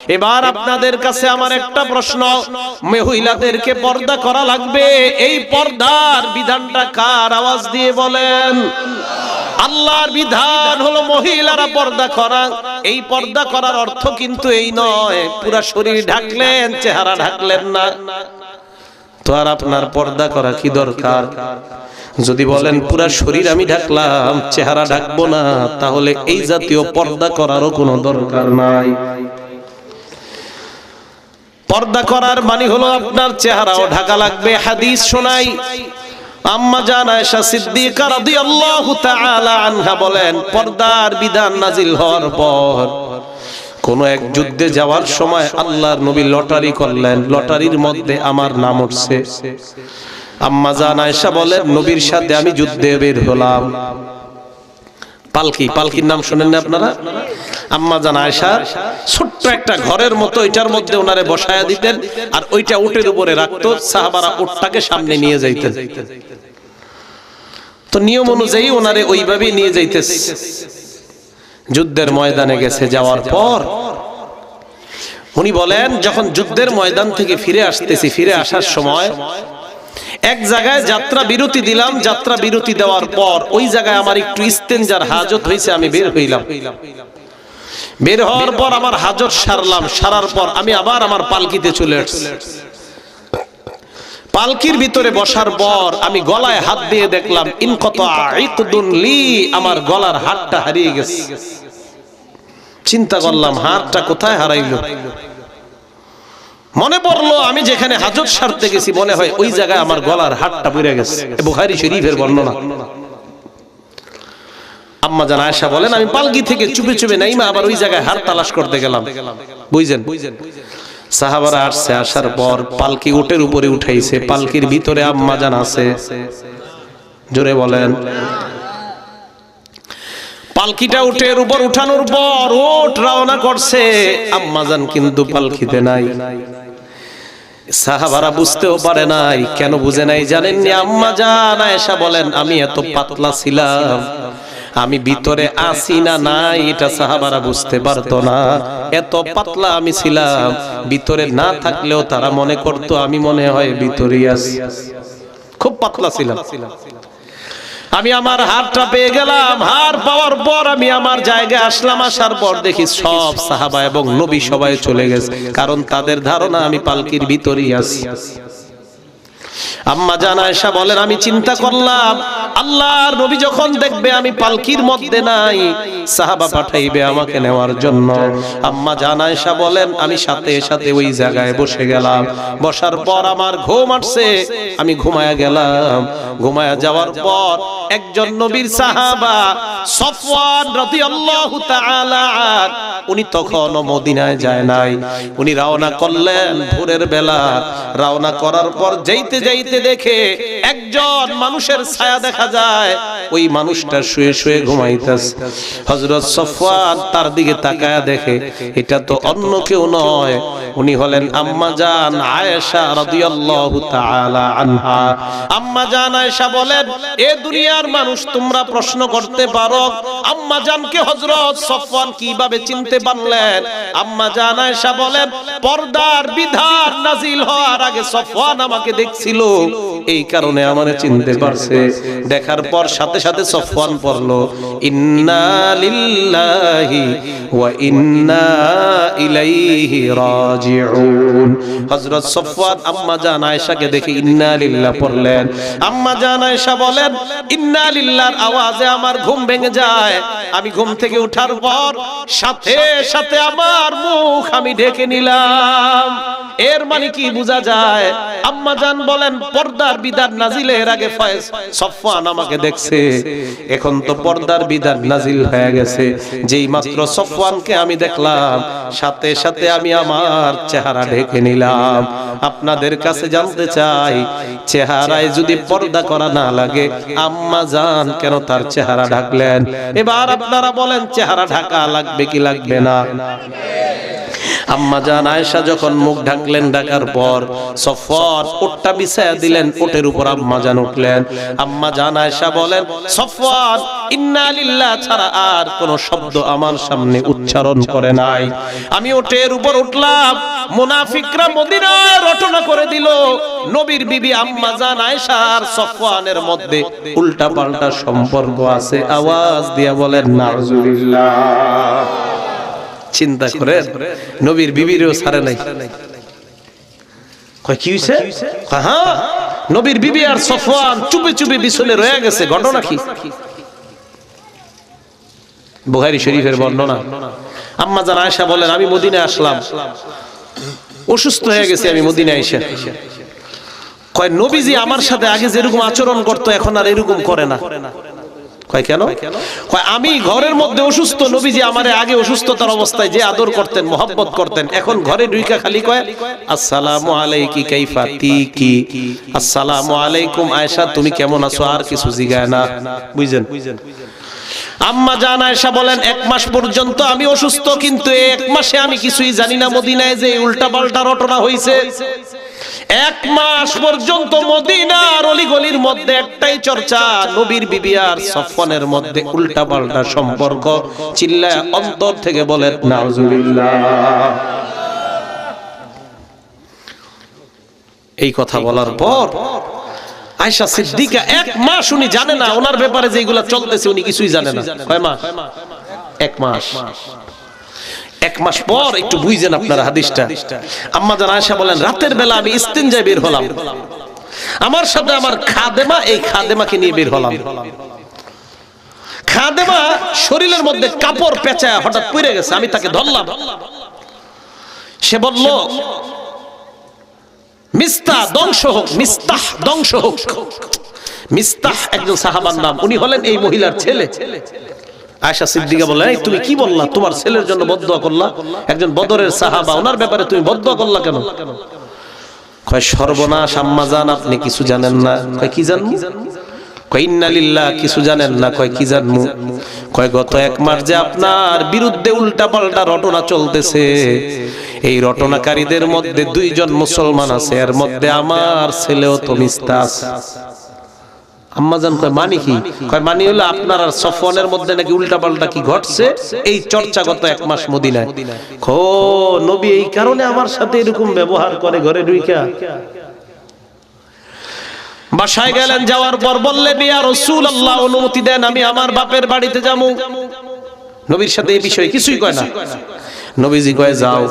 এবার আপনাদের কাছে আমার একটা প্রশ্ন, মহিলাদেরকে পর্দা করা লাগবে, এই পর্দার বিধানটা কার? আওয়াজ দিয়ে বলেন। আল্লাহর বিধান হলো মহিলারা পর্দা করা। এই পর্দা করার অর্থ কিন্তু এই নয় পুরা শরীর ঢাকলেন, চেহারা ঢাকলেন না। তো আর আপনার পর্দা করা কি দরকার? যদি বলেন পুরা শরীর আমি ঢাকলাম, চেহারা ঢাকবো না, তাহলে এই জাতীয় পর্দা করারও কোনো দরকার নাই। পর্দা করার মানে হলো আপনার চেহারাও ঢাকা লাগবে। হাদিস শোনাই, আম্মা জান আয়েশা সিদ্দিকা রাদিয়াল্লাহু তাআলা আনহা বলেন, পর্দার বিধান নাজিল হওয়ার পর কোন এক যুদ্ধে যাওয়ার সময় আল্লাহর নবী লটারি করলেন, লটারির মধ্যে আমার নাম উঠছে। আম্মা জান আয়েশা বলেন, নবীর সাথে আমি যুদ্ধে বের হলাম। পালকি, পালকির নাম শুনেন না আপনারা? আম্মা জান আয়েশা ছোট্ট একটা ঘরের মতো, এটার মধ্যে ওনারে বসায়া দিতেন, আর ওইটা উটের উপরে রাখতো, সাহাবারা উটটাকে সামনে নিয়ে যাইতেন। তো নিয়ম অনুযায়ী ওনারে ওইভাবেই নিয়ে যাইতেছে। যুদ্ধের ময়দানে গেছে, যাওয়ার পর উনি বলেন, যখন যুদ্ধের ময়দান থেকে ফিরে আসতেছি, ফিরে আসার সময় এক জায়গায় যাত্রা বিরতি দিলাম। যাত্রা বিরতি দেওয়ার পর ওই জায়গায় আমার একটু ইস্তেঞ্জার হাজত হয়েছে, আমি বের হইলাম। বের হওয়ার পর আমার হাজত সারলাম, সারার পর আমি আবার আমার পালকিতে চলে আসছি। পালকির ভিতরে বসার পর আমি গলায় হাত দিয়ে দেখলাম, ইনকাতা ইকদুন লি, আমার গলার হাতটা হারিয়ে গেছে। চিন্তা করলাম, হাতটা কোথায় হারাইলো? মনে পড়লো আমি যেখানে হাজত সারতে গেছি, মনে হয় ওই জায়গায় আমার গলার হাতটা পড়ে গেছে। বুখারী শরীফের বর্ণনা। আম্মা জান আয়েশা বলেন, আমি পালকি থেকে চুপে চুপে নাইমা আবার ওই জায়গায় হাত তালাশ করতে গেলাম। বুঝছেন? সাহাবারা আসছে, আসার পর পালকি উটের উপরে উঠাইছে, পালকির ভিতরে আম্মা জান আছে। জোরে বলেন। পালকিটা উটের উপর উঠানোর পর উট রওনা করছে, আম্মা জান কিন্তু পালকিতে নাই। সাহাবারা বুঝতেও পারে নাই। কেন বুঝে নাই জানেননি? আম্মা জান আয়েশা বলেন, আমি এত পাতলা ছিলাম, আমি ভিতরে আসি না নাই এটা সাহাবারা বুঝতে পারতো না। এত পাতলা আমি ছিলাম, ভিতরে না থাকলেও তারা মনে করতো আমি মনে হয় ভিতরেই আছি। খুব পাতলা ছিলাম। আমি আমার হারটা পেয়ে গেলাম। হার পাওয়ার পর আমি আমার জায়গায় আসলাম। আসার পর দেখি সব সাহাবা এবং নবী সবাই চলে গেছে, কারণ তাদের ধারণা আমি পালকির ভিতরেই আছি। আম্মা জান আয়েশা বলেন, আমি চিন্তা করলাম আল্লাহর নবী যখন দেখবে আমি পালকির মধ্যে নাই, সাহাবা পাঠাইবে আমাকে নেওয়ার জন্য। আম্মা জান আয়েশা বলেন, আমি সাথে সাথে ওই জায়গায় বসে গেলাম। বসার পর আমার ঘুম আসছে, আমি ঘুমায়া গেলাম। ঘুমায়া যাওয়ার পর একজন নবীর সাহাবা সফওয়ান রাদিয়াল্লাহু তাআলা, উনি তখনও মদিনায় যায় নাই। উনি রওনা করলেন ভোরের বেলা। রওনা করার পর যাইতে যাইতে দেখে একজন মানুষের ছায়া দেখা যায়, ওই মানুষটা শুয়ে শুয়ে ঘুমাইতেছে। হযরত সফওয়ান তার দিকে তাকায়া দেখে এটা তো অন্য কেউ নয়, উনি হলেন আম্মা জান আয়েশা রাদিয়াল্লাহু তাআলা আনহা। আম্মা জান আয়েশা বলেন, এ দুনিয়ার মানুষ তোমরা প্রশ্ন করতে পারো আম্মা জানকে হযরত সফওয়ান কিভাবে চিনতে পারলেন? আম্মা জান আয়েশা বলেন, পর্দার বিধান নাজিল হওয়ার আগে সফওয়ান আমাকে দেখছিল, এই কারণে আমারে চিনতে পারছে। দেখার পর সাথে সাথে সফওয়ান পড়লো, ইন্না লিল্লাহি ওয়া ইন্না ইলাইহি রাজিউন। হযরত সফওয়ান আম্মা জান আয়েশাকে দেখে ইন্না লিল্লাহ পড়লেন। আম্মা জান আয়েশা বলেন, ইন্না লিল্লাহর আওয়াজে আমার ঘুম ভেঙে যায়। আমি ঘুম থেকে ওঠার পর সাথে সাথে আমার মুখ আমি ঢেকে নিলাম। এর মানে কি বোঝা যায়? আম্মা জান বলেন, পর্দার বিধান নাজিলের আগে সফওয়ান আমাকে দেখছে, এখন তো পর্দার বিধান নাজিল হয়ে গেছে। যেই মাত্র সফওয়ানকে আমি দেখলাম, সাথে সাথে আমি আমার চেহারা ঢেকে নিলাম। আপনাদের কাছে জানতে চাই, চেহারায় যদি পর্দা করা না লাগে, আম্মা জান কেন তার চেহারা ঢাকলেন? এবার আপনারা বলেন, চেহারা ঢাকা লাগবে কি লাগবে না? আম্মা জান আয়েশা যখন মুখ ঢাকলেন, ঢাকার পর সফওয়ান ওটটা বিছায়া দিলেন, ওটের উপর আম্মা জান উঠলেন। আম্মা জান আয়েশা বলেন, সফওয়ান ইন্না লিল্লাহ ছাড়া আর কোন শব্দ আমার সামনে উচ্চারণ করে নাই। আমি ওটের উপর উঠলাম, মুনাফিকরা মদিনায় রটনা করে দিল নবীর বিবি আম্মা জান আয়েশা আর সফওয়ানের মধ্যে উল্টা পাল্টা সম্পর্ক আছে। আওয়াজ দিয়া বলেন নাউজুবিল্লাহ। চিন্তা করেন, নবীর বিবিরও ছাড়ে নাই। কয় কি হইছে? হ্যাঁ, নবীর বিবি আর সফওয়ান চুপে চুপে বিছলে রয়ে গেছে। ঘটনা কি? বুখারী শরীফের বর্ণনা। আম্মা জান আয়েশা বলেন, আমি মদিনায় আসলাম, অসুস্থ হয়ে গেছে আমি মদিনায় এসে। কয় নবীজি আমার সাথে আগে যেরকম আচরণ করতো এখন আর এরকম করে না। কয় কেন? কয় আমি ঘরের মধ্যে অসুস্থ, নবীজি আমারে আগে অসুস্থতার অবস্থায় যে আদর করতেন, মহব্বত করতেন, এখন ঘরে ঢুইকা খালি কয় আসসালামু আলাইকি কাইফা তিকি, আসসালামু আলাইকুম আয়েশা তুমি কেমন আছো, আর কিছু জিগায় না। বুঝছেন? আম্মা জান আয়েশা বলেন, 1 মাস পর্যন্ত আমি অসুস্থ, কিন্তু 1 মাসে আমি কিছুই জানি না মদিনায় যে উল্টা পাল্টা রটনা হইছে। 1 মাস পর্যন্ত মদিনার অলিগলির মধ্যে একটাই চর্চা, নবীর বিবি আর সফওয়ানের মধ্যে উল্টা পাল্টা সম্পর্ক। চিল্লায় অন্তর থেকে বলেন নাউজুবিল্লাহ। এই কথা বলার পর আয়েশা সিদ্দিকা 1 মাস উনি জানে না ওনার ব্যাপারে যেগুলা চলতেছে, উনি কিছুই জানে না। কয় মাস? 1 মাস। 1 মাস পর একটু বুঝেন আপনারা হাদিসটা। আম্মা জান আয়েশা বলেন, রাতের বেলা আমি ইস্তিনজায় বের হলাম, আমার সাথে আমার খাদেমা, এই খাদেমাকে নিয়ে বের হলাম। খাদেমা শরীরের মধ্যে কাপড় পেঁচায় হঠাৎ পড়ে গেছে, আমি তাকে ধরলাম। সে বলল, মিস্তাহ ধ্বংস হোক, মিস্তাহ ধ্বংস হোক। মিস্তাহ একজন সাহাবার নাম, উনি হলেন এই মহিলার ছেলে। আয়েশা সিদ্দিকা বলে, এই তুমি কি বললা, তোমার ছেলের জন্য বদদুয়া করলা, একজন বদরের সাহাবা, ওনার ব্যাপারে তুমি বদদুয়া করলা কেন? কয় সর্বনাশ আম্মা জান, আপনি কিছু জানেন না। কয় কি জানমু? কয় ইন্না লিল্লাহ, কিছু জানেন না। কয় কি জানমু? কয় গত 1 মাস যে আপনার বিরুদ্ধে উল্টা পাল্টা রটনা চলতেছে, এই রটনাকারীদের মধ্যে 2 জন মুসলমান আছে, এর মধ্যে আমার ছেলেও তো মিস্তাহ আছে। আম্মা জান কয় মানি কি? কয় মানি হলো আপনার আর সফওয়ানের মধ্যে নাকি উল্টা পাল্টা কি ঘটছে, এই চর্চা গত 1 মাস মদিনায়। ও নবী এই কারণে আমার সাথে এরকম ব্যবহার করে ঘরে ঢুইকা। বাসায় গেলেন, যাওয়ার পর বললেন, ইয়া রাসূলুল্লাহ অনুমতি দেন আমি আমার বাপের বাড়িতে যাবো। নবীর সাথে এই বিষয়ে কিছুই কয় না। নবীজি কয় যাও।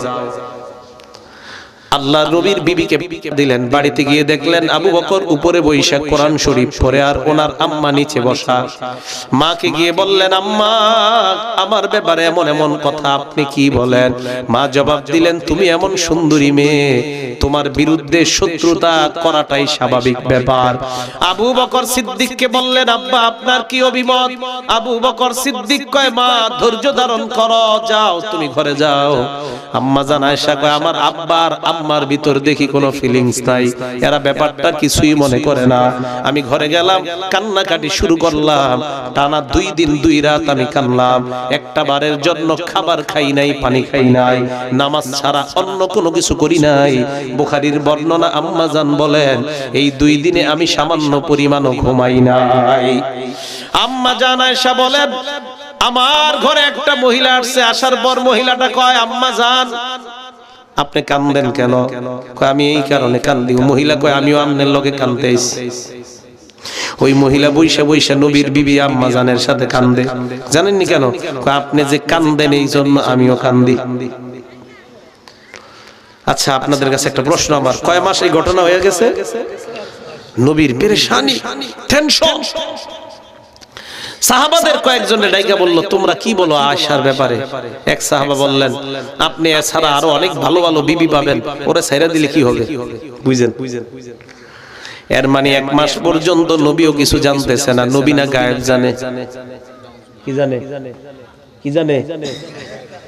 আল্লাহ নবীর বিবিকে দিলেন, বাড়িতে গিয়ে দেখলেন আবু বকর উপরে বৈশা কোরআন শরীফ পড়ে আর ওনার আম্মা নিচে বসা। মাকে গিয়ে বললেন, আম্মা আমার ব্যাপারে এমন এমন কথা আপনি কি বলেন? মা জবাব দিলেন, তুমি এমন সুন্দরী মেয়ে, তোমার বিরুদ্ধে শত্রুতা করাটাই স্বাভাবিক ব্যাপার। আবু বকর সিদ্দিককে বললেন, আব্বা আপনার কি অভিমত? আবু বকর সিদ্দিক কয়, মা ধৈর্য ধারণ করো, যাও তুমি ঘরে যাও। আম্মা জান আয়েশা কয়, আমার আব্বার আম্মার ভিতর দেখি কোনো ফিলিংস নাই, এরা ব্যাপারটা কিছুই মনে করে না। আমি ঘরে গেলাম, কান্নাকাটি শুরু করলাম, টানা 2 দিন 2 রাত আমি কানলাম। একটা বারের জন্য খাবার খাই নাই, পানি খাই নাই, নামাজ ছাড়া অন্য কোনো কিছু করি নাই। বুখারীর বর্ণনা, আম্মা জান বলেন, এই 2 দিনে আমি সামান্য পরিমাণও ঘুমাই নাই। আম্মা জান আয়েশা বলেন, আমার ঘরে একটা মহিলা আসছে, আসার পর মহিলাটা কয়, আম্মা জান আপনি কান্দেন কেন? কয় আমি এই কারণে কান্দি। মহিলা কয়, আমিও আপনার লগে কান্দতে আইছি। ওই মহিলা বৈশা বৈশা নবীর বিবি আম্মা জানের সাথে কান্দে। জানেননি কেন? কয় আপনি যে কান্দেন এই জন্য আমিও কান্দি। আচ্ছা আপনাদের কাছে একটা প্রশ্ন আমার, কয় মাস এই ঘটনা হয়ে গেছে? নবীর পেরেশানি, টেনশন। সাহাবাদের কয়েকজনের ডাইকা বলল, তোমরা কি বলো আয়েশার ব্যাপারে? এক সাহাবা বললেন, আপনি এছাড়া আরো অনেক ভালো ভালো বিবি পাবেন, ওরে ছাইরা দিলে কি হবে? বুঝেন? এর মানে 1 মাস পর্যন্ত নবীও কিছু জানতেছে না। নবী না গায়েব জানে? কি জানে? কি জানে?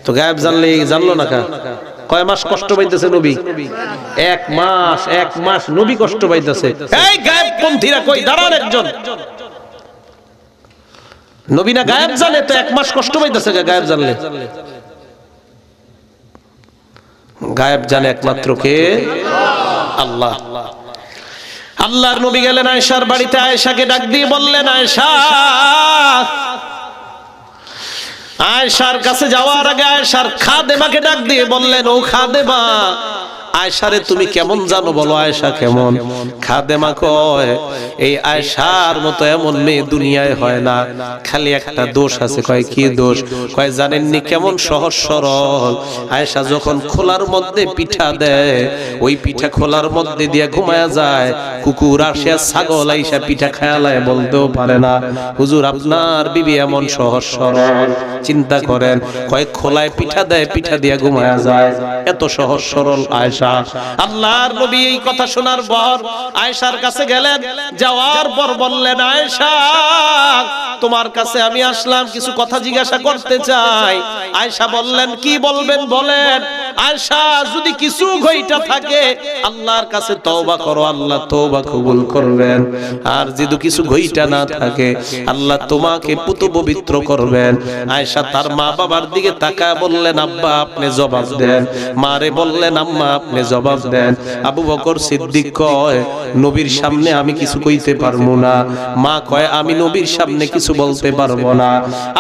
তো গায়েব জানলে জানলো না কা? কয় মাস কষ্ট পাইতেছে নবী? 1 মাস। 1 মাস নবী কষ্ট পাইতেছে। এই গায়েব পন্থীরা কই দাঁড়ান একজন। নবী না গায়েব জানে, তো 1 মাস কষ্ট পাইতেছে গায়েব জানলে? গায়েব জানে একমাত্র কে? আল্লাহ। আল্লাহর নবী গেলেন আয়েশার বাড়িতে, আয়েশাকে ডাক দিয়ে বললেন, আয়েশা। আয়েশার কাছে যাওয়ার আগে আয়েশার খাদেমাকে ডাক দিয়ে বললেন, ও খাদেমা, আয়েশারে তুমি কেমন জানো বলো? আয়েশা কেমন? খাদেমা কয়, এই আয়েশার মতো এমন মেয়ে দুনিয়ায় হয় না, খালি একটা দোষ আছে। কয় কি দোষ? কয় জানেননি কেমন সহজ সরল। আয়েশা যখন খোলার মধ্যে পিঠা দেয়, ওই পিঠা খোলার মধ্যে দিয়ে ঘুমায়া যায়, কুকুর আসে ছাগল আইসা পিঠা খায়ালায় বলতেও পারে না হুজুর আপনার বিবি এমন সহজ সরল। চিন্তা করেন, কয় খোলায় পিঠা দেয়, পিঠা দিয়ে ঘুমায়া যায়, এত সহজ সরল আয়েশা। আল্লাহর নবী এই কথা শোনার পর আয়েশার কাছে গেলেন, যাওয়ার পর বললেন, আয়েশা তোমার কাছে আমি আসলাম, কিছু কথা জিজ্ঞাসা করতে চাই। আয়েশা বললেন, কি বলবেন বলেন। আয়েশা, যদি কিছু ঘইটা থাকে আল্লাহর কাছে তওবা করো, আল্লাহ তওবা কবুল করবেন। আর যদি কিছু ঘইটা না থাকে আল্লাহ তোমাকে পুত পবিত্র করবেন। আয়েশা তার মা বাবার দিকে তাকায় বললেন, আব্বা আপনি জবাব দেন। মারে বললেন, আম্মা আপনি জবাব দেন। আবু বকর সিদ্দিক কয়, নবীর সামনে আমি কিছু কইতে পারবো না। মা কয়, আমি নবীর সামনে কিছু বলতে পারবো না।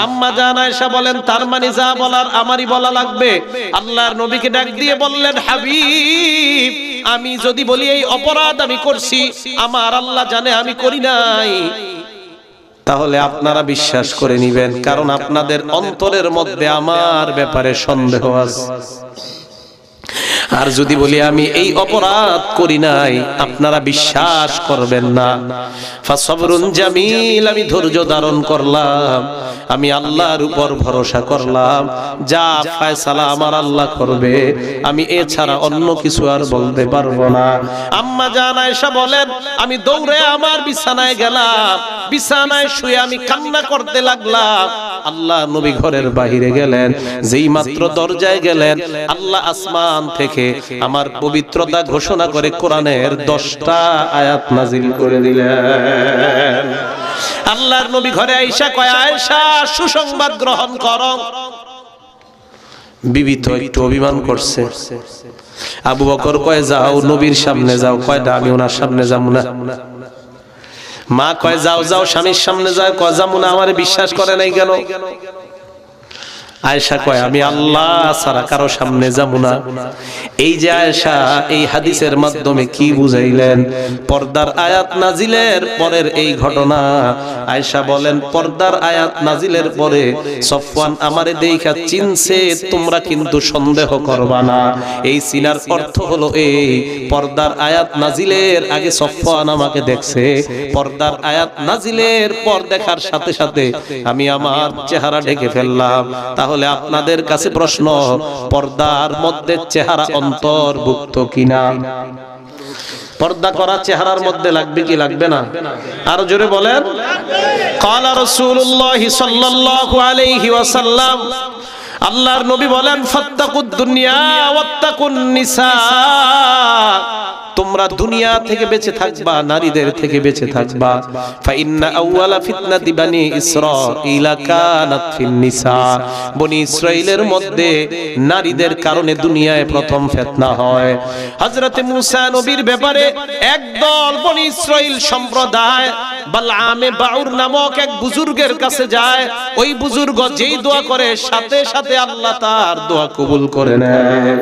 আম্মা জান আয়েশা বলেন, তার মানে যা বলার আমারই বলা লাগবে। আল্লাহর নবীকে ডাক দিয়ে বললেন, হাবিব, আমি যদি বলি এই অপরাধ আমি করছি, আমার আল্লাহ জানে আমি করি নাই, তাহলে আপনারা বিশ্বাস করে নিবেন, কারণ আপনাদের অন্তরের মধ্যে আমার ব্যাপারে সন্দেহ আছে। আর যদি বলি আমি এই অপরাধ করি নাই, আপনারা বিশ্বাস করবেন না। ফাসবরুন জামিল, আমি ধৈর্য ধারণ করলাম, আমি আল্লাহর উপর ভরসা করলাম, যা ফয়সালা আমার আল্লাহ করবে, আমি এছাড়া অন্য কিছু আর বলতে পারবো না। আম্মা জান আয়েশা বলেন, আমি দৌড়ে আমার বিছানায় গেলাম, বিছানায় শুয়ে আমি কান্না করতে লাগলাম। আল্লাহ নবী ঘরের বাহিরে গেলেন, যেই মাত্র দরজায় গেলেন, আল্লাহ আসমান থেকে আমার পবিত্রতা ঘোষণা করে কোরআনের 10টা আয়াত নাজিল করে দিলেন। আল্লাহর নবী ঘরে আয়েশা কয়, আয়েশা সুসংবাদ গ্রহণ করো। বিবি তো একটু অভিমান করছে। আবু বকর কয়, যাও নবীর সামনে যাও। কয়, আমি ওনার সামনে যাব না। মা কয়, যাও যাও স্বামীর সামনে যাও। কয়, যাবো না। আমারে বিশ্বাস করে নাই কেন? আয়েশা কয়, আমি আল্লাহ ছাড়া কারো সামনে যাব না। এই যে আয়েশা এই হাদিসের মাধ্যমে কি বুঝাইলেন? পর্দার আয়াত নাজিলের পরের এই ঘটনা। আয়েশা বলেন, পর্দার আয়াত নাজিলের পরে সফওয়ান আমারে দেখা চিনছে, তোমরা কিন্তু সন্দেহ করবা না। এই চিনার অর্থ হলো এই, পর্দার আয়াত নাজিলের আগে সফওয়ান আমাকে দেখছে, পর্দার আয়াত নাজিলের পর দেখার সাথে সাথে আমি আমার চেহারা ঢেকে ফেললাম। তাহলে আপনাদের কাছে প্রশ্ন, পর্দার মধ্যে চেহারা অন্তর্ভুক্ত কিনা? পর্দা করা চেহারার মধ্যে লাগবে কি লাগবে না? আরো জোরে বলেন। ক্বালা রাসূলুল্লাহ সাল্লাল্লাহু আলাইহি ওয়াসাল্লাম, আল্লাহর নবী বলেন, ফাত্তাকুদ দুনিয়া ওয়াত্তাকুন নিসা, তোমরা দুনিয়া থেকে বেঁচে থাকবা, নারীদের থেকে বেঁচে থাকবা। ফাইন্না আউওয়ালা ফিতনাতি বানি ইসরাঈলা কানাত ফিন নিসা, বনি ইসরাইলের মধ্যে নারীদের কারণে দুনিয়ায় প্রথম ফিতনা হয়। হযরত মুসা নবীর ব্যাপারে একদল বনি ইসরাইল সম্প্রদায় বালআমে বাউর নামক এক বুজুর্গের কাছে যায়। ওই বুজুর্গ যেই দোয়া করে সাথে সাথে আল্লাহ তার দোয়া কবুল করে নেয়।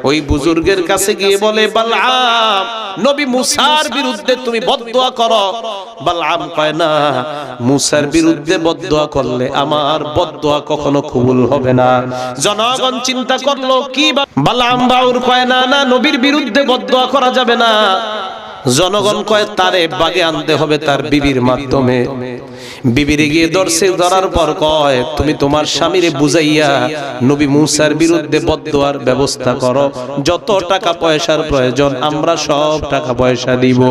ওই বুজুর্গের কাছে গিয়ে বলে, বালআম, নবী মুসার বিরুদ্ধে তুমি বদদোয়া করো। বালআম কয়, না, মুসার বিরুদ্ধে বদদোয়া করলে আমার বদদোয়া কখনো কবুল হবে না। জনগণ চিন্তা করলো কি, বালআম বাউর কয়, না না, নবীর বিরুদ্ধে বদদোয়া করা যাবে না। জনগণ কয়, তারে বাগে আনতে হবে তার বিবির মাধ্যমে। বিবিরে গিয়ে ধরছে, ধরার পর কয়, তুমি তোমার স্বামীরে বুঝাইয়া নবী মুসার বিরুদ্ধে বদদোয়ার ব্যবস্থা করো, যত টাকা পয়সার প্রয়োজন আমরা সব টাকা পয়সা দিব।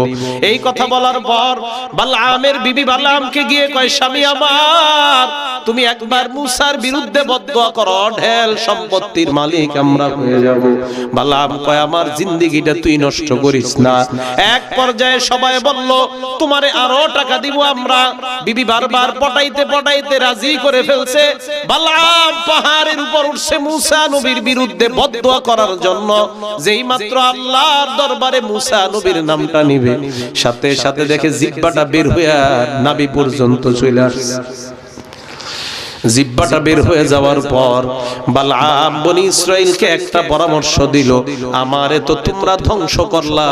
এই কথা বলার পর বালআমের বিবি বালআমকে গিয়ে কয়, স্বামী আমার, তুমি একবার মূসার বিরুদ্ধে বদদোয়া করো, ঢেল সম্পত্তির মালিক আমরা হয়ে যাব। বালাম কয় আমার জিন্দেগিটা তুই নষ্ট করিস না। এক পর্যায়ে সবাই বলল তোমারে আরো টাকা দিব আমরা। বিবি বারবার পটাইতে পটাইতে রাজি করে ফেলছে। বালাম পাহাড়ের উপর উঠছে মূসা নবীর বিরুদ্ধে বদদোয়া করার জন্য। যেই মাত্র আল্লাহর দরবারে মূসা নবীর নামটা নিবে, সাথে সাথে দেখে জিহ্বাটা বের হয়ে নাভি পর্যন্ত চলে আসছে। জিহ্বাটা বের হয়ে যাওয়ার পর বালআম বনি ইসরাইলকে একটা পরামর্শ দিল, আমারে তো তোমরা ধ্বংস করলা,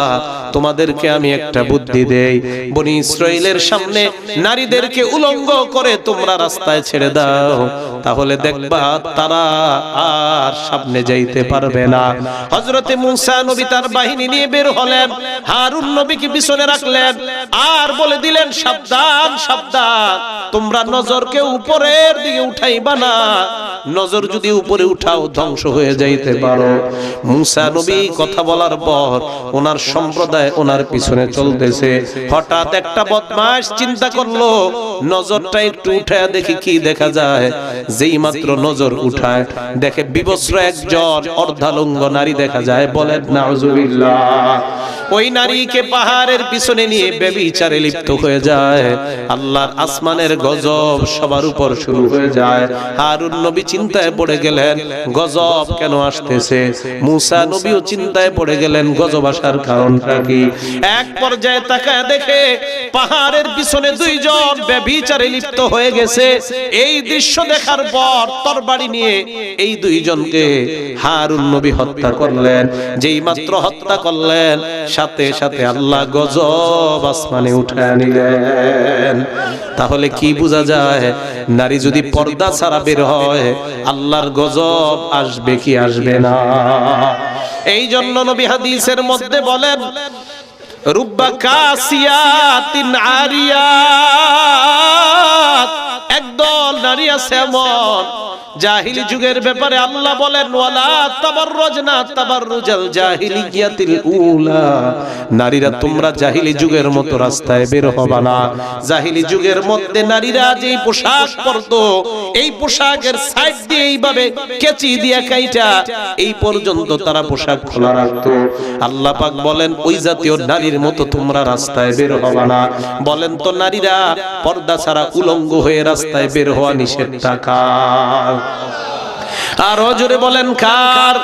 তোমাদেরকে আমি একটা বুদ্ধি দেই। বনি ইসরাইলের সামনে নারীদেরকে উলঙ্গ করে তোমরা রাস্তায় ছেড়ে দাও, তাহলে দেখবা তারা আর সামনে যাইতে পারবে না। হযরতে মূসা নবী তার বাহিনী নিয়ে বের হলেন, হারুন নবীকে পিছনে রাখলেন আর বলে দিলেন সাবধান সাবধান, তোমরা নজরকে উপরের দিকে উঠাইবা না, নজর যদি উপরে উঠাও ধ্বংস হয়ে যাইতে পারো। মূসা নবী কথা বলার পর ওনার সম্প্রদায় ওনার পিছনে চলতেছে। হঠাৎ একটা বদমাশ চিন্তা করলো নজরটা একটু উঠায় দেখি কি দেখা যায়। যেই মাত্র নজর উঠায় দেখে বিবস্ত্র একজন অর্ধালঙ্গ নারী দেখা যায়। বলেন নাউজুবিল্লাহ। ওই নারীকে পাহাড়ের পিছনে নিয়ে ব্যভিচারে লিপ্ত হয়ে যায়। আল্লাহর আসমানের গজব সবার উপর শুরু হয়ে যায়। হারুন নবী চিন্তায় পড়ে গেলেন গজব কেন আসতেছে। মূসা নবীও চিন্তায় পড়ে গেলেন গজব আসার কারণটা কি। এক পর্যায়ে তাকায় দেখে পাহাড়ের পিছনে দুইজন ব্যভিচারে লিপ্ত হয়ে গেছে। এই দৃশ্য দেখার পর তরবারি নিয়ে এই দুইজনকে হারুন নবী হত্যা করলেন। যেই মাত্র হত্যা করলেন সাথে সাথে আল্লাহ গজব আসমানে উঠায় নিলেন। তাহলে কি বোঝা যায়, নারী যদি পর্দা ছাড়া বের হয় আল্লাহর গজব আসবে কি আসবে না। এই জন্য নবী হাদিসের মধ্যে বলেন রুব্বা কাসিয়াতিন আরিয়াত, একদল নারী আছে এমন জাহিলি যুগের ব্যাপারে আল্লাহ বলেন ওয়ালা তাবাররুজনা তাবাররুজাল জাহিলিয়াতিল উলা, নারীরা তোমরা জাহিলি যুগের মতো রাস্তায় বের হবা না। জাহিলি যুগের মধ্যে নারীরা যেই পোশাক পরতো এই পোশাকের সাইড দিয়ে এইভাবে কেচি দিয়ে কাইটা এই পর্যন্ত তারা পোশাক খোলা রাখতো। আল্লাহ পাক বলেন ওই জাতীয় নারীর মতো তোমরা রাস্তায় বের হবা না। বলেন তো নারীরা পর্দা ছাড়া উলঙ্গ হয়ে রাস্তায় বের হওয়া নিষেধ কার? আর জোরে বলেন কার?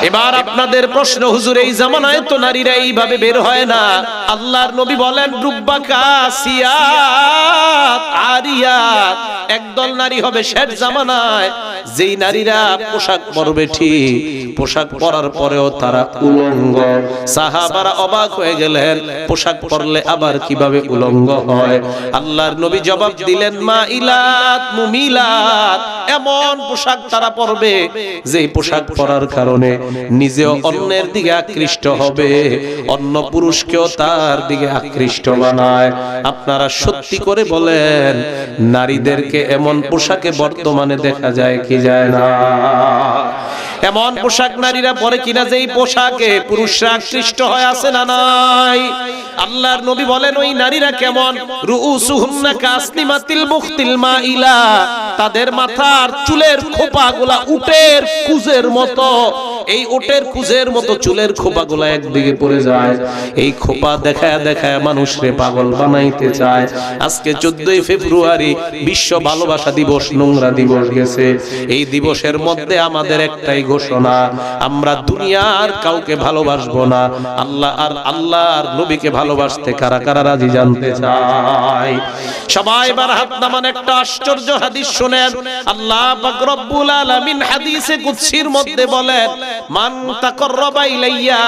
এবার আপনাদের প্রশ্ন, হুজুর এই জামানায় তো নারীরা এইভাবে বের হয় না। আল্লাহর নবী বলেন রুব্বা কাসিয়াত আরিয়াত, একদল নারী হবে শেষ জামানায় যেই নারীরা পোশাক পরবে ঠিক, পোশাক পরার পরেও তারা উলঙ্গ। সাহাবারা অবাক হয়ে গেলেন পোশাক পরলে আবার কিভাবে উলঙ্গ হয়। আল্লাহর নবী জবাব দিলেন মাইলাত মুমিলাত, এমন পোশাক তারা পরবে যেই পোশাক পরার কারণে নিজেও অন্যের দিকে আকৃষ্ট হবে, অন্য পুরুষকেও তার দিকে আকৃষ্ট বানায়। আপনারা সত্যি করে বলেন নারীদেরকে এমন পোশাকে বর্তমানে দেখা যায় কি যায় না? এমন পোশাক নারীরা পরে কিনা যেই পোশাকে পুরুষরা আকৃষ্ট হয় আছে না নাই? আল্লাহর নবী বলেন ওই নারীরা কেমন, রুউসুহুন্না কাসনিমাতিল মুখতিল মাইলা, তাদের মাথার চুলের খোপাগুলা উটের কুজের মতো। এই উটের কুজের মতো চুলের খোপাগুলা একদিকে পড়ে যায়। এই খোপা দেখায় দেখায় মানুষরে পাগল বানাইতে চায়। আজকে 14ই ফেব্রুয়ারি বিশ্ব ভালোবাসা দিবস, নোংরা দিবস গেছে। এই দিবসের মধ্যে আমাদের একটাই ঘোষণা, আমরা দুনিয়ার কাউকে ভালোবাসবো না, আল্লাহ আর আল্লাহর নবীকে ভালোবাসতে কারা কারা রাজি জানতে চাই? সবাই এবার হাত নামান, একটা আশ্চর্য হাদিস শুনেন। আল্লাহ পাক রব্বুল আলামিন হাদিসে কুদসির মধ্যে বলেন মান তাকাররাবা ইলাইয়া,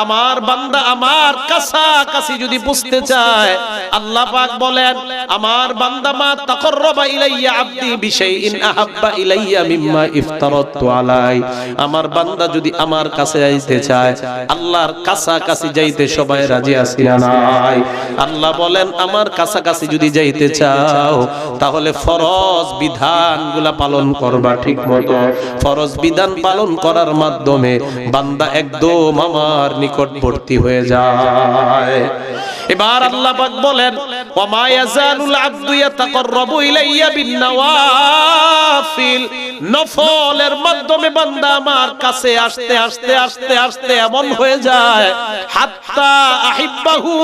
আমার বান্দা আমার কাছাকাছি যদি বুঝতে চায়, আল্লাহ পাক বলেন আমার বান্দা মা তাকাররাবা ইলাইয়া আবদি বিশাইইন আহাব্বা ইলাইয়া মিম্মা ইফতারাতু আলাই, আমার বান্দা যদি আমার কাছে যাইতে চায়, আল্লাহর কাছাকাছি যাইতে সবাই রাজি আছি না নাই? আল্লাহ বলেন আমার কাছাকাছি যদি যাইতে চাও তাহলে ফরজ বিধানগুলা পালন করবা ঠিক মতো। ফরজ বিধান পালন করার মাধ্যমে বান্দা একদম আমার নিকটবর্তী হয়ে যায়। এবার আল্লাহ পাক বলেন ওয়া মা ইয়াজালুল আবদু ইয়াতাকাররাবু ইলাইয়া বিন্নাওয়াফিল, নফলের মাধ্যমে বান্দা আমার কাছে আসতে আসতে আসতে আসতে এমন হয়ে যায় হাত্তা আহিব্বাহু,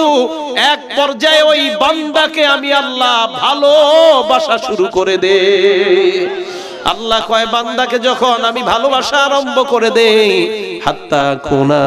এক পর্যায়ে ওই বান্দাকে আমি আল্লাহ ভালোবাসা শুরু করে দেই। আল্লাহ কয় বান্দাকে যখন আমি ভালোবাসা আরম্ভ করে দেই, হাত্তা কুনা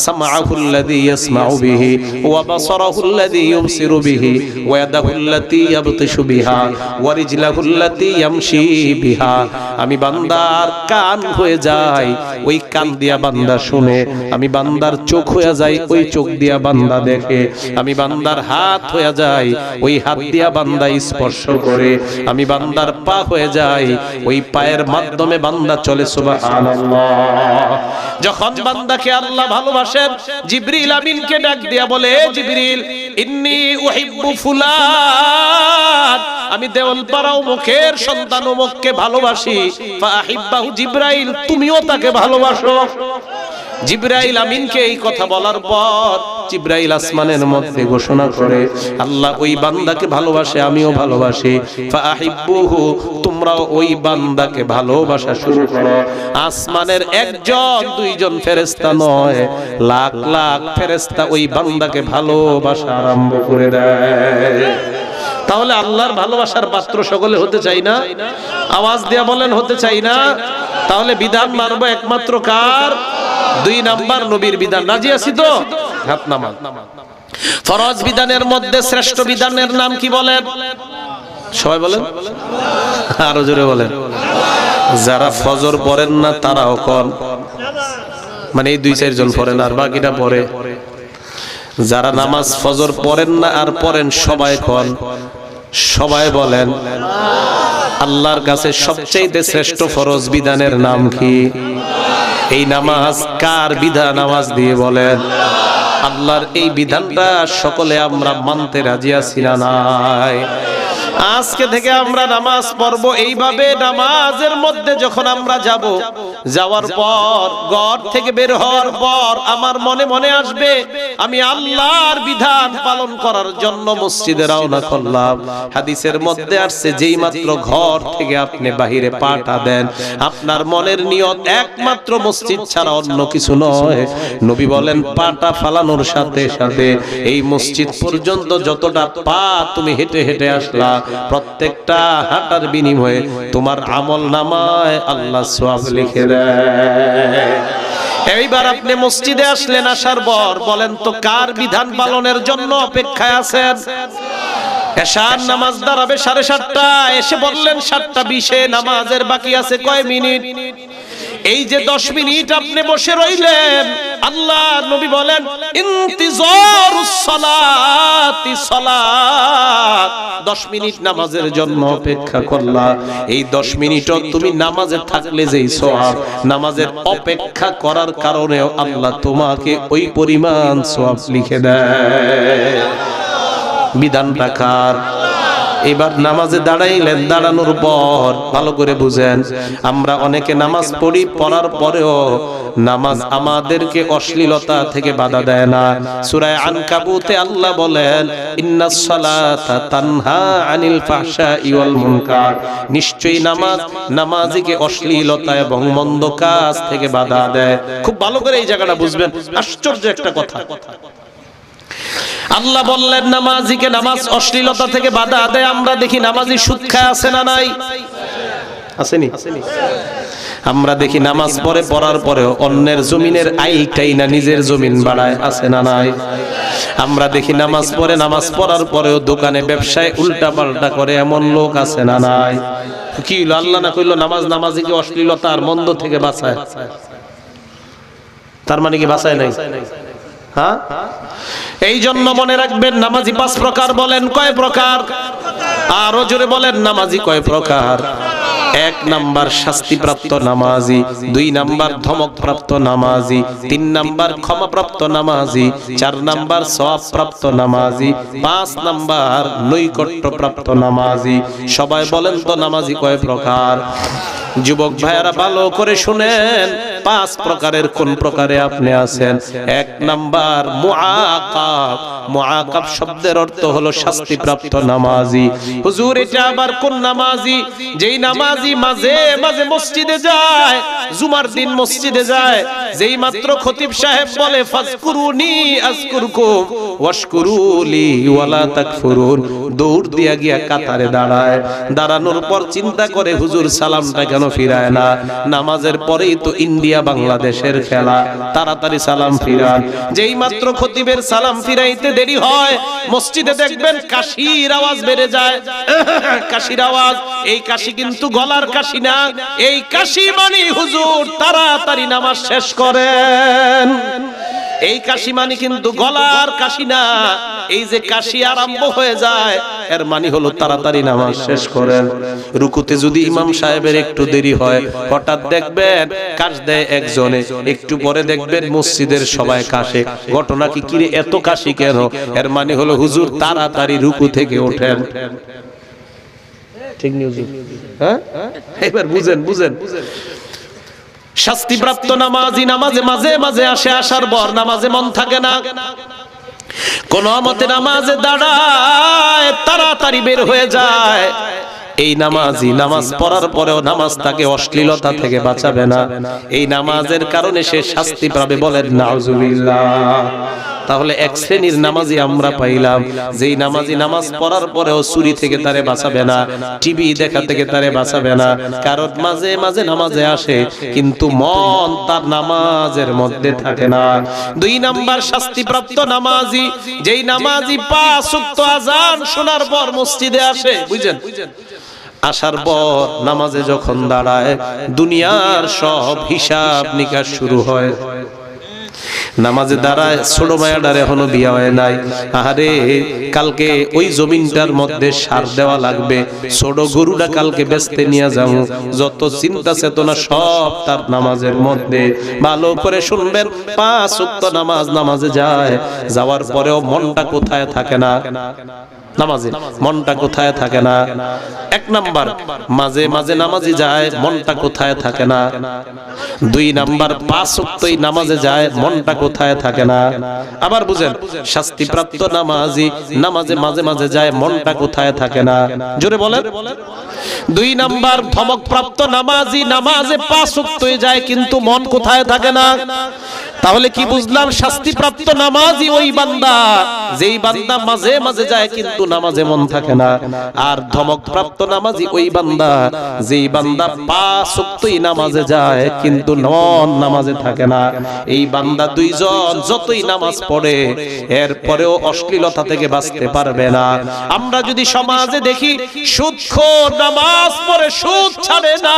সামাউল্লাযী ইয়াসমাউ বিহি ওয়া বাসারাহুল্লাযী ইউবসিরু বিহি ওয়া ইয়াদাহুল্লাতী ইয়াবতিশু বিহা ওয়া রিজলাহুল্লাতী ইয়ামশি বিহা, আমি বান্দার কান হয়ে যাই, ওই কান দিয়া বান্দা শুনে, আমি বান্দার চোখ হয়ে যাই, ওই চোখ দিয়া বান্দা দেখে, আমি বান্দার হাত হয়ে যাই, ওই হাত দিয়া বান্দা স্পর্শ করে, আমি বান্দার পা হয়ে যাই, ওই পায়ের মাধ্যমে বান্দা চলে। সুবহানাল্লাহ। যখন বান্দাকে আল্লাহ ভালোবাসেন, জিবরিল আমিনকে ডাক দিয়া বলে, জিবরিল ইন্নী উহিব্বু ফুলান, আমি দেওয়ালপাড়া অমুকের সন্তান অমুককে ভালোবাসি। ফাহিব্বাহু, জিবরাইল তুমিও তাকে ভালোবাসো। জিবরাইল আমিনকে এই কথা বলার পর জিবরাইল আসমানের মধ্যে ঘোষণা করে, আল্লাহ ওই বান্দাকে ভালোবাসে, আমিও ভালোবাসি। ফাহিব্বুহু, তোমরাও ওই বান্দাকে ভালোবাসা শুরু করো। আসমানের একজন দুইজন ফেরেশতা নয়, লাখ লাখ ফেরেশতা ওই বান্দাকে ভালোবাসা আরম্ভ করে দেয়। তাহলে আল্লাহর ভালোবাসার পাত্র সকলে হতে চাই না? আওয়াজ দিয়া বলেন হতে চাই না? তাহলে বিধান মানবো একমাত্র কার? 2 নাম্বার নবীর বিধান। রাজি আছি তো? হাত নামান। ফরজ বিধানের মধ্যে শ্রেষ্ঠ বিধানের নাম কি বলেন? সবাই বলেন, আরো জোরে বলেন। যারা ফজর পড়েন না তারাও কোন, মানে এই 2-4 জন পড়েন আর বাকিটা পড়ে। যারা নামাজ ফজর পড়েন না আর পড়েন সবাই কোন, সবাই বলেন। আল্লাহর কাছে সবচেয়ে শ্রেষ্ঠ ফরজ বিধানের নাম কি? এই নামাজ কার বিধান? নামাজ দিয়ে বলেন। আল্লাহর এই বিধানটা সকলে আমরা মানতে রাজি আছি না নাই? আজকে থেকে আমরা নামাজ পড়বো এইভাবে। নামাজের মধ্যে যখন আমরা যাব, যাওয়ার পর ঘর থেকে বের হওয়ার পর আমার মনে মনে আসবে আমি আল্লাহর বিধান পালন করার জন্য মসজিদে রওনা করলাম। হাদিসের মধ্যে আসছে যেই মাত্র ঘর থেকে আপনি বাহিরে পাটা দেন, আপনার মনের নিয়ত একমাত্র মসজিদ ছাড়া অন্য কিছু নয়। নবী বলেন পাটা ফালানোর সাথে সাথে এই মসজিদ পর্যন্ত যতটা পা তুমি হেঁটে হেঁটে আসলা, প্রত্যেকটা হাঁটার বিনিময়ে তোমার আমল নামায় আল্লাহ সওয়াব লিখে দেয়। এইবার আপনি মসজিদে আসলেন, আসার পর বলেন তো কার বিধান পালনের জন্য অপেক্ষায় আছেন? এশার নামাজ দাঁড়াবে 7:30, এসে বললেন 7:20 নামাজের বাকি আছে কয় মিনিট? এই যে 10 মিনিট আপনি বসে রইলেন, আল্লাহ নবী বলেন ইন্তিজারুস সালাতি সালাত, 10 মিনিট নামাজের জন্য অপেক্ষা করলা। এই 10 মিনিটও তুমি নামাজে থাকলে যেই সওয়াব, নামাজের অপেক্ষা করার কারণেও আল্লাহ তোমাকে ওই পরিমাণ সওয়াব লিখে দেয়। বিধানটা কার? এবার নামাজে দাঁড়াইলেন, দাঁড়ানোর পর ভালো করে বুঝেন, আমরা অনেকে নামাজ পড়ি, পড়ার পরেও নামাজ আমাদেরকে অশ্লীলতা থেকে বাধা দেয় না। সূরা আনকাবুতে আল্লাহ বলেন ইন্নাস সালাতা তানহা আনিল ফাহশাই ওয়াল মুনকার, নিশ্চয়ই নামাজ নামাজিকে অশ্লীলতা এবং মন্দ কাজ থেকে বাধা দেয়। খুব ভালো করে এই জায়গাটা বুঝবেন, আশ্চর্য একটা কথা। আল্লাহ বললেন নামাজিকে নামাজ অশ্লীলতা থেকে বাধা দেয়। আমরা দেখি নামাজি সুদ খায় আছে না নাই? আসেনি? আমরা দেখি নামাজ পড়ে, পড়ার পরেও অন্যের জমিনের আইলটাই না নিজের জমিন বাড়ায়, আছে না নাই? আমরা দেখি নামাজ পড়ে, নামাজ পড়ার পরেও দোকানে ব্যবসায় উল্টা পাল্টা করে, এমন লোক আছে না নাই? কি হলো? আল্লাহ না কইলো নামাজ নামাজিকে অশ্লীলতা আর মন্দ থেকে বাঁচায়, তার মানে কি বাঁচায় নাই? হ্যাঁ, এই জন্য মনে রাখবেন নামাজি 5 প্রকার। বলেন কয় প্রকার? আরো জোরে বলেন নামাজি কয় প্রকার? এক নাম্বার শাস্তিপ্রাপ্ত নামাজি, 2 নাম্বার ধমকপ্রাপ্ত নামাজি, 3 নাম্বার ক্ষমাপ্রাপ্ত নামাজি, 4 নাম্বার সওয়াবপ্রাপ্ত নামাজি, 5 নাম্বার নৈকট্যপ্রাপ্ত নামাজি। সবাই বলেন তো নামাজি কয় প্রকার? যুবক ভাইয়ারা ভালো করে শুনেন, 5 প্রকারের কোন প্রকারে আপনি আছেন? 1 নাম্বার মুআকাব। মুআকাব শব্দের অর্থ হলো শাস্তিপ্রাপ্ত নামাজি। হুজুর এটা আবার কোন নামাজি? যেই নামাজি মাঝে মাঝে মসজিদে যায়, জুমার দিন মসজিদে যায়, যেই মাত্র খতিব সাহেব বলে ফাজকুরুনি আযকুরকুম ওয়াশকুরুলি ওয়ালা তাকফুরুন, দৌড় দিয়া গিয়া কাতারে দাঁড়ায়। দাঁড়ানোর পর চিন্তা করে হুজুর সালামটা কেন ফিরায় না? নামাজের পরেই তো ইন্ডিয়া বাংলাদেশের খেলা, তাড়াতাড়ি সালাম ফিরান। যেই মাত্র খতিবের সালাম ফিরাইতে দেরি হয়, মসজিদে দেখবেন কাশির আওয়াজ বেড়ে যায়। কাশির আওয়াজ, এই কাশি কিন্তু গলার কাশি না, এই কাশি মানে হুজুর তাড়াতাড়ি নামাজ শেষ করেন। এই কাশি মানে কিন্তু গলার কাশি না, এই যে কাশি আরম্ভ হয়ে যায় এর মানে হলো তাড়াতাড়ি নামাজ শেষ করেন। রুকুতে যদি ইমাম সাহেবের একটু দেরি হয়, হঠাৎ দেখবেন কাশ দেয় একজনে, একটু পরে দেখবেন মসজিদের সবাই কাশে। ঘটনা কি কিরে এত কাশি কেন? এর মানে হলো হুজুর তাড়াতাড়ি রুকু থেকে ওঠেন। ঠিক নিউজ, হ্যাঁ? এবার বুঝেন বুঝেন। শাস্তিপ্রাপ্ত নামাজি নামাজে মাঝে মাঝে আসে, আসার পর নামাজে মন থাকে না, কোন মতে নামাজে দাঁড়ায়, তাড়াতাড়ি বের হয়ে যায়। এই নামাজি নামাজ পড়ার পরেও নামাজ তাকে অশ্লীলতা থেকে বাঁচাবে না, এই নামাজের কারণে সে শাস্তি পাবে। বলেন নাউজুবিল্লাহ। তাহলে এক শ্রেণীর নামাজি আমরা পাইলাম, যেই নামাজি নামাজ পড়ার পরেও চুরি থেকে তারে বাঁচাবে না, টিভি দেখা থেকে তারে বাঁচাবে না, কারণ মাঝে মাঝে নামাজে আসে কিন্তু মন তার নামাজের মধ্যে থাকে না। 2 নাম্বার শাস্তিপ্রাপ্ত নামাজি, যেই নামাজি 5 ওয়াক্ত আযান শোনার পর মসজিদে আসে, বুঝেন, আসার পর নামাজে যখন দাঁড়ায় দুনিয়ার সব হিসাব নিকাশ শুরু হয়। নামাজে দাঁড়ায়, ছোট মায়াটার এখনো বিয়ে হয় নাই, আরে কালকে ওই জমিনটার মধ্যে সার দেওয়া লাগবে, ছোট গরুটা কালকে বেচতে নিয়ে যাবো, যত চিন্তা চেতনা সব তার নামাজের মধ্যে। ভালো করে শুনবেন, 5 ওয়াক্ত নামাজে যায়, যাওয়ার পরেও মনটা কোথায় থাকে না? নামাজে মনটা কোথায় থাকে না? 1 নাম্বার মাঝে মাঝে নামাজি যায়, মনটা কোথায় থাকে না? 2 নাম্বার 5 ওয়াক্তই নামাজে যায়, মনটা কোথায় থাকে না? আবার বুঝেন, শাস্তিপ্রাপ্ত নামাজি নামাজে মাঝে মাঝে যায়, মনটা কোথায় থাকে না? জোরে বলেন। 2 নাম্বার ধমকপ্রাপ্ত নামাজি নামাজে 5 ওয়াক্তই যায় কিন্তু মন কোথায় থাকে না? তাহলে কি বুঝলাম? শাস্তিপ্রাপ্ত নামাজি ওই বান্দা, যেই বান্দা মাঝে মাঝে যায় কিন্তু নামাজে মন থাকে না। আর ধমকপ্রাপ্ত নামাজি ওই বান্দা, যেই বান্দা 5 ওয়াক্তই নামাজে যায় কিন্তু মন নামাজে থাকে না। এই বান্দা দুইজন যতই নামাজ পড়ে এরপরেও অশ্লীলতা থেকে বাঁচতে পারবে না। আমরা যদি সমাজে দেখি সুদখোর নামাজ পড়ে সুদ ছাড়ে না,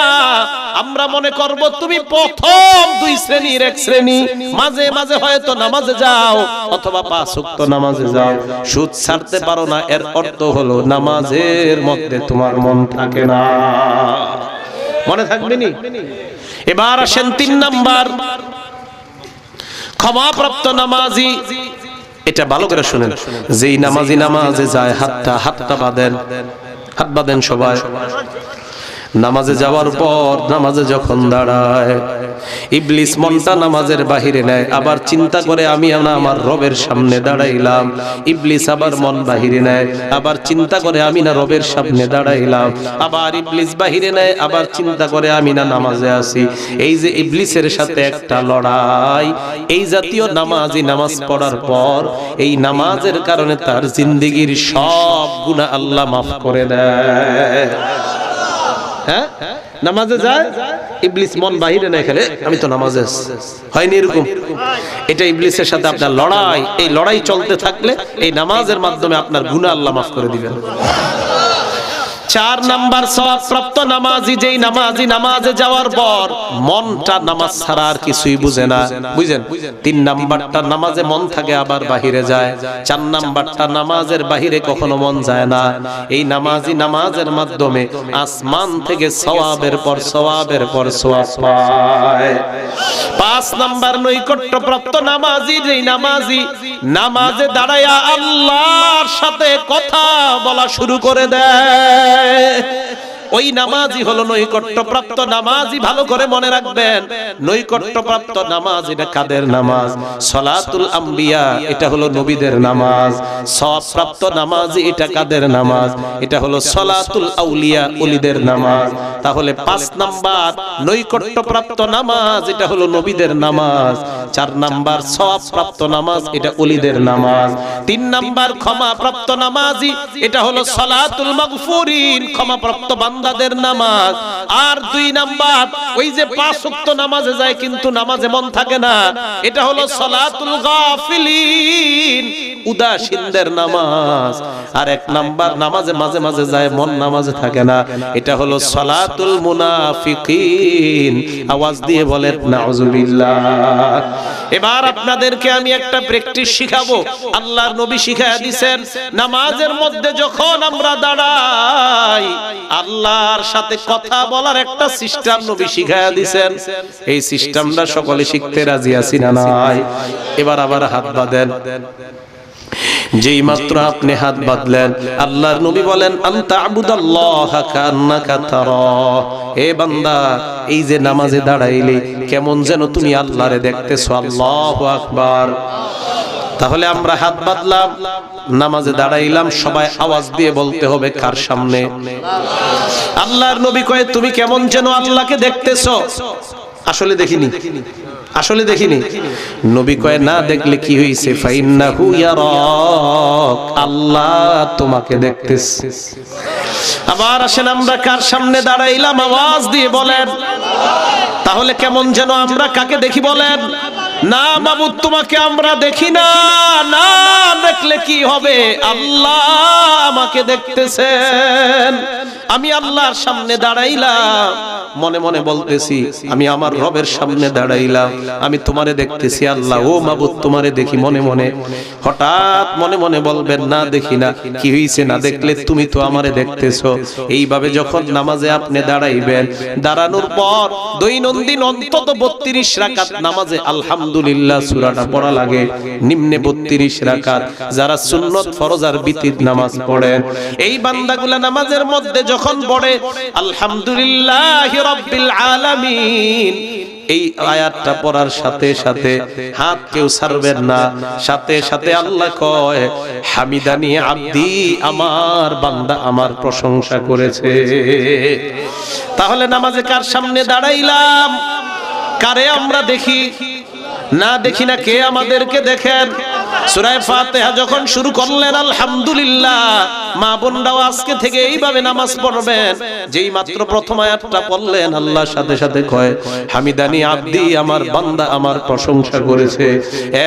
আমরা মনে করব তুমি প্রথম 2 শ্রেণীর এক শ্রেণী, মাঝে মাঝে হয়তো নামাজে যাও অথবা 5 ওয়াক্ত নামাজে যাও, সুদ ছাড়তে পারো না, এর অর্থ হলো নামাজের মধ্যে তোমার মন থাকে না। মনে থাকবে নি? এবার আসেন 3 নাম্বার ক্ষমাপ্রাপ্ত নামাজি। এটা ভালো করে শুনেন, যেই নামাজি নামাজে যায় হাতটা বাঁধেন, হাত বাঁধেন সবাই। নামাজে যাওয়ার পর নামাজে যখন দাঁড়ায়, ইবলিস মনটা নামাজের বাহিরে নেয়, আবার চিন্তা করে আমি আমার রবের সামনে দাঁড়াইলাম। ইবলিস আবার মন বাহিরে নেয়, আবার চিন্তা করে আমি না রবের সামনে দাঁড়াইলাম। আবার ইবলিস বাহিরে নেয়, আবার চিন্তা করে আমি না নামাজে আছি। এই যে ইবলিসের সাথে একটা লড়াই। এই জাতীয় নামাজি নামাজ পড়ার পর এই নামাজের কারণে তার জিন্দেগীর সব গুনাহ আল্লাহ মাফ করে দেয়। হ্যাঁ, নামাজে যায়, ইবলিস মন বাহিরে না, এখানে আমি তো নামাজে হয়নি এরকম। এটা ইবলিসের সাথে আপনার লড়াই। এই লড়াই চলতে থাকলে এই নামাজের মাধ্যমে আপনার গুনাহ আল্লাহ মাফ করে দিবেন। 4 নাম্বার সওয়াবপ্রাপ্ত নামাজি, যেই নামাজি নামাজে যাওয়ার পর মনটা নামাজ ছাড়া আর কিছুই বুঝে না, বুঝেন। 3 নাম্বারটা নামাজে মন থাকে আবার বাহিরে যায়। 4 নাম্বারটা নামাজের বাহিরে কখনো মন যায় না। এই নামাজি নামাজের মাধ্যমে আসমান থেকে সওয়াবের পর সওয়াবের পর সওয়াব পায়। 5 নাম্বার নৈকট্যপ্রাপ্ত নামাজি, যেই নামাজি নামাজে দাঁড়ায়া আল্লাহর সাথে কথা বলা শুরু করে দেয়, ওই নামাজি হলো নৈকট্যপ্রাপ্ত নামাজি। ভালো করে মনে রাখবেন, নৈকট্যপ্রাপ্ত নামাজ এটা কাদের নামাজ? সালাতুল আম্বিয়া, এটা হলো নবীদের নামাজ। সওয়াবপ্রাপ্ত নামাজি এটা কাদের নামাজ? এটা হলো সালাতুল আউলিয়া, ওলিদের নামাজ। তাহলে 5 নাম্বার নৈকট্যপ্রাপ্ত নামাজ, এটা হলো নবীদের নামাজ। 4 নাম্বার সওয়াবপ্রাপ্ত নামাজ, এটা ওলিদের নামাজ। 3 নাম্বার ক্ষমাপ্রাপ্ত নামাজি, এটা হলো সালাতুল মাগফুরিন, ক্ষমাপ্রাপ্ত বান্দাদের নামাজ। আর 2 নাম্বার ওই যে 5 ওয়াক্ত নামাজে যায় কিন্তু নামাজে মন থাকে না, এটা হলো সালাতুল গাফিলিন, উদাসীনদের নামাজ। আর 1 নাম্বার নামাজে মাঝে মাঝে যায় মন নামাজে থাকে না, এটা হলো সালাতুল মুনাফিকিন। আওয়াজ দিয়ে বলেন নাউজুবিল্লাহ। এবার আপনাদেরকে আমি একটা প্র্যাকটিস শিখাবো। আল্লাহর নবী শিখায়া দিবেন, নামাজের মধ্যে যখন আমরা দাঁড়াই আল্লাহর সাথে কথা বলার একটা সিস্টেম নবী শিখায়া দিবেন। এই সিস্টেমটা সকলে শিখতে রাজি আছি না নাই? এবার আবার হাত বাঁধেন। যেই মাত্র আপনি হাত বাঁধলেন, আল্লাহর নবী বলেন আনতা আবুদাল্লাহা কান্নাকা তারা, হে বান্দা এই যে নামাজে দাঁড়াইলি কেমন যেন তুমি আল্লাহরে দেখতেছো। আল্লাহু আকবার। তাহলে আমরা হাত বাঁধলাম, নামাজে দাঁড়াইলাম, সবাই আওয়াজ দিয়ে বলতে হবে কার সামনে? আল্লাহর নবী কয় তুমি কেমন যেন আল্লাহকে দেখতেছো। আসলে দেখিনি, আসলে দেখিনি। নবী কয় না দেখলে কি হইছে? ফাইন্নাহু ইয়ারাক, আল্লাহ তোমাকে দেখতেছে। আবার আসেন আমরা কার সামনে দাঁড়াইলাম, আওয়াজ দিয়ে বলেন। তাহলে কেমন যেন আমরা কাকে দেখি বলেন? না মাবুদ তোমাকে আমরা দেখি না, না দেখলে কি হবে? আল্লাহ আমাকে দেখতেছেন। আমি আল্লাহর সামনে দাঁড়াইলাম, মনে মনে বলতেছি আমি আমার রবের সামনে দাঁড়াইলাম, আমি তোমারে দেখতেছি আল্লাহ। ও মাবুদ তোমারে দেখি মনে মনে। হঠাৎ মনে মনে বলবেন না দেখি না, কি হইছে? না দেখলে তুমি তো আমারে দেখতেছো। এইভাবে যখন নামাজে আপনি দাঁড়াইবেন, দাঁড়ানোর পর দৈনন্দিন অন্তত 32 রাকাত নামাজে আলহামদুলিল্লাহ সূরাটা পড়া লাগে, নিম্নে 32 রাকাত। যারা সুন্নত ফরজ আর বিতির নামাজ পড়েন, এই বান্দাগুলা নামাজের মধ্যে যখন পড়ে আলহামদুলিল্লাহি রাব্বিল আলামিন, এই আয়াতটা পড়ার সাথে সাথে হাত কেউ ছাড়বেন না। সাথে সাথে আল্লাহ কয় হামিদানি আব্দি, আমার বান্দা আমার প্রশংসা করেছে। তাহলে নামাজে কার সামনে দাঁড়াইলাম? কারে আমরা দেখি? না দেখি না, কে আমাদেরকে দেখেন? সূরা ফাতিহা যখন শুরু করলেন আলহামদুলিল্লাহ, মা বোনরাও আজকে থেকে এইভাবে নামাজ পড়বেন। যেই মাত্র প্রথম আয়াতটা পড়লেন, আল্লাহর সাথে সাথে কয় হামিদানি আব্দি, আমার বান্দা আমার প্রশংসা করেছে।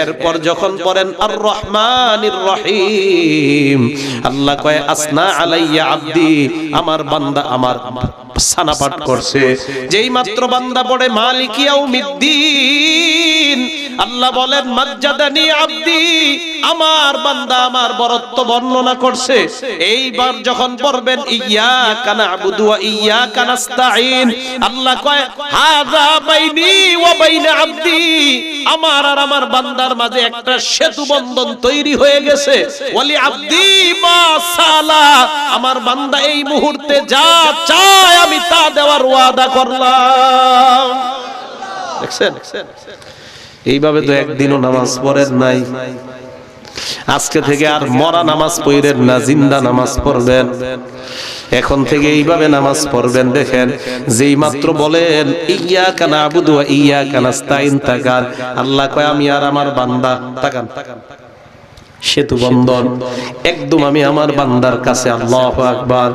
এরপর যখন পড়েন আর রহমানির রহিম, আল্লাহ কয় আসনা আলাইয়া আব্দি, আমার বান্দা আমার সানা পাঠ করছে। যেই মাত্র বান্দা পড়ে মালিক ইয়াউমিদ্দিন, আল্লাহ বলেন মাজ্জাদানি আব্দি, আমার বান্দা আমার বরত্ব বর্ণনা করছে। এইবার যখন পড়বেন ইয়্যাকা না'বুদু ওয়া ইয়্যাকা নাস্তাঈন, আল্লাহ কয় হাযা বাইনি ওয়া বাইনা আব্দি, আমার আর আমার বান্দার মাঝে একটা সেতু বন্ধন তৈরি হয়ে গেছে। ওয়ালি আব্দি মা সালা, আমার বান্দা এই মুহূর্তে যা চায় আমি তা দেওয়ার ওয়াদা করলাম। দেখছেন? এইভাবে তো একদিনও নামাজ পড়েন নাই। আজকে থেকে আর মরা নামাজ পড়েন না, জিন্দা নামাজ পড়বেন। এখন থেকে এইভাবে নামাজ পড়বেন। দেখেন, যেই মাত্র বলেন ইয়্যাকা না'বুদু ওয়া ইয়্যাকা নাস্তাঈন, তাকান, আল্লাহ কয় আমি আর আমার বান্দা, তাকান, সেতু বন্ধন একদম আমি আমার বান্দার কাছে। আল্লাহু আকবার।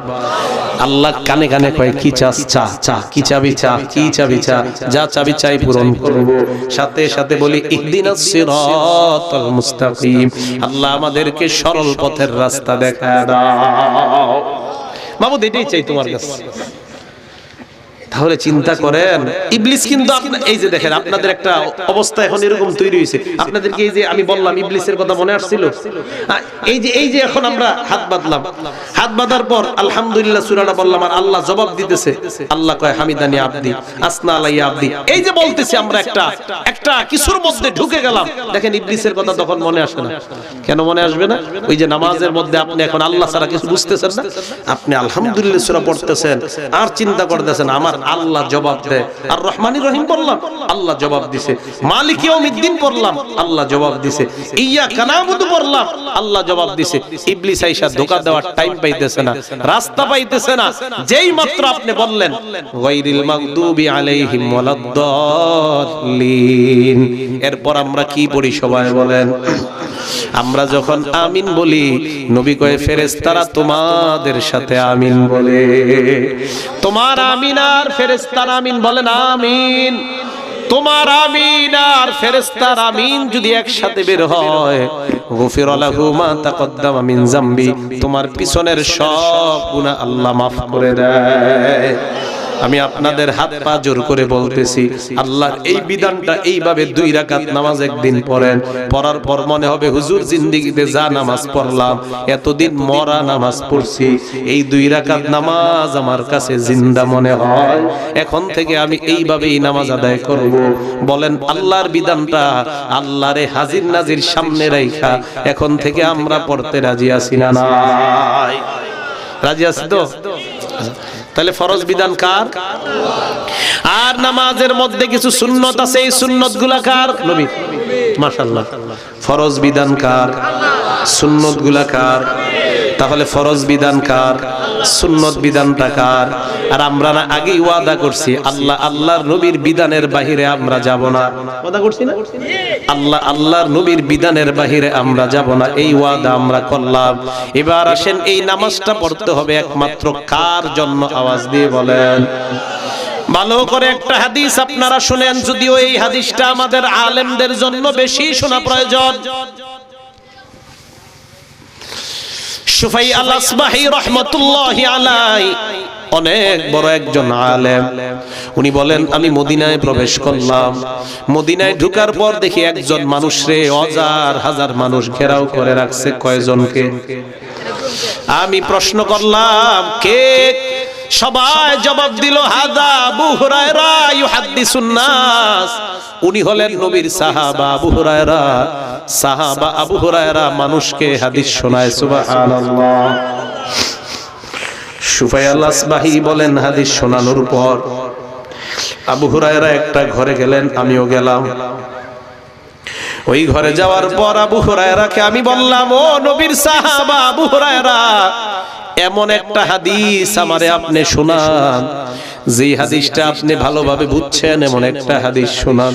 আল্লাহ কানে কানে কয় কি চাস? চা, চা, কি চাবি? চা, কি চাবি? চা, যা চাবি চাই পূরণ করব। সাথে সাথে বলি ইহদিনাস সিরাতাল মুস্তাকিম, আল্লাহ আমাদেরকে সরল পথের রাস্তা দেখায় দাও। মাবুদ এটাই চাই তোমার কাছে। তাহলে চিন্তা করেন ইবলিস কিন্তু এই যে দেখেন আপনাদের একটা অবস্থা এখন এরকম তৈরি হয়েছে, আপনাদেরকে এই যে আমি বললাম ইবলিসের কথা মনে আসছিল, এই যে এখন আমরা হাত বাঁধলাম, হাত বাঁধার পর আলহামদুলিল্লাহ সূরাটা বললাম আর আল্লাহ জবাব দিতেছে, আল্লাহ কয় হামিদানি আব্দি আসনা আলাইয়া আব্দি, এই যে বলতেছি আমরা একটা কিছুর মধ্যে ঢুকে গেলাম। দেখেন ইবলিসের কথা তখন মনে আসে না। কেন মনে আসবে না? ওই যে নামাজের মধ্যে আপনি এখন আল্লাহ ছাড়া কিছু বুঝতেছেন না, আপনি আলহামদুলিল্লাহ সূরা পড়তেছেন আর চিন্তা করতেছেন আমার আল্লাহ জবাব দেয়। আর রহমানির রহিম পড়লাম, আল্লাহ জবাব দিছে। মালিক ইয়াউমিদ্দিন পড়লাম, আল্লাহ জবাব দিছে। ইয়্যাকা না'বুদু পড়লাম, আল্লাহ জবাব দিছে। ইবলিস আইসা ধোঁকা দেওয়ার টাইম পাইতেছে না, রাস্তা পাইতেছে না। যেই মাত্র আপনি বললেন গায়রিল মাগদুবি আলাইহিম ওয়ালাদ-দাল্লিন, এরপর আমরা কি পড়ি সবাই বলেন? আমরা যখন আমিন বলি নবী কয় ফেরেশতারা তোমাদের সাথে আমিন বলে। তোমার আমিন আর ফেরেশতার আমিন বলেন আমিন। তোমার আমিন আর ফেরেশতার আমিন যদি একসাথে বের হয়, গফির লাহু মা তাকদ্দামা মিন যামবি, তোমার পিছনের সব গুনাহ আল্লাহ মাফ করে দেয়। আমি আপনাদের হাত পা জোর করে বলতেছি, আল্লাহর এই বিধানটা এইভাবে 2 রাকাত নামাজ একদিন পড়েন, পড়ার পর মনে হবে হুজুর জিন্দেগিতে যা নামাজ পড়লাম এতদিন মরা নামাজ পড়ছি, এই 2 রাকাত নামাজ আমার কাছে জিন্দা মনে হয়, এখন থেকে আমি এইভাবেই নামাজ আদায় করব। বলেন আল্লাহর বিধানটা আল্লাহরে হাজির নাজির সামনে রাইখা এখন থেকে আমরা পড়তে রাজি আছি না নাই? রাজি আছি তো? তাহলে ফরজ বিধান কার? আর নামাজের মধ্যে কিছু সুন্নত আছে, এই সুন্নতগুলা কার? নবীর। মাশাআল্লাহ। ফরজ বিধান কার? সুন্নতগুলা কার? তাহলে ফরজ বিধান কার? সুন্নত বিধানটা কার? আর আমরা না আগেই ওয়াদা করছি আল্লাহর নবীর বিধানের বাহিরে আমরা যাব না। ওয়াদা করছি না? আল্লাহর নবীর বিধানের বাহিরে আমরা যাব না, এই ওয়াদা আমরা করলাম। এবার আসেন এই নামাজটা পড়তে হবে একমাত্র কার জন্য? আওয়াজ দিয়ে বলেন। ভালো করে একটা হাদিস আপনারা শুনেন, যদিও এই হাদিসটা আমাদের আলেমদের জন্য বেশি শোনা প্রয়োজন। শুফাই আল-আসবাহি রাহমাতুল্লাহি আলাইহি অনেক বড় একজন আলেম, উনি বলেন আমি মদিনায় প্রবেশ করলাম, মদিনায় ঢোকার পর দেখি একজন মানুষরে হাজার হাজার মানুষ ঘেরাও করে রাখছে। কয়জনকে? আমি প্রশ্ন করলাম কে? সবাই জবাব দিল হাদা আবু হুরায়রা ইউহাদ্দিসুন নাস, উনি হলেন নবীর সাহাবা আবু হুরায়রা। সাহাবা আবু হুরায়রা মানুষকে হাদিস শোনায়। সুবহানাল্লাহ। শুফাই আল-আসবাহি বলেন হাদিস শোনানোর পর আবু হুরায়রা একটা ঘরে গেলেন, আমিও গেলাম। ওই ঘরে যাওয়ার পর আবু হুরায়রাকে আমি বললাম, ও নবীর সাহাবা আবু হুরায়রা, এমন একটা হাদিস আমারে আপনি শোনান, যে হাদিসটা আপনি ভালোভাবে বুঝছেন, এমন একটা হাদিস শোনান।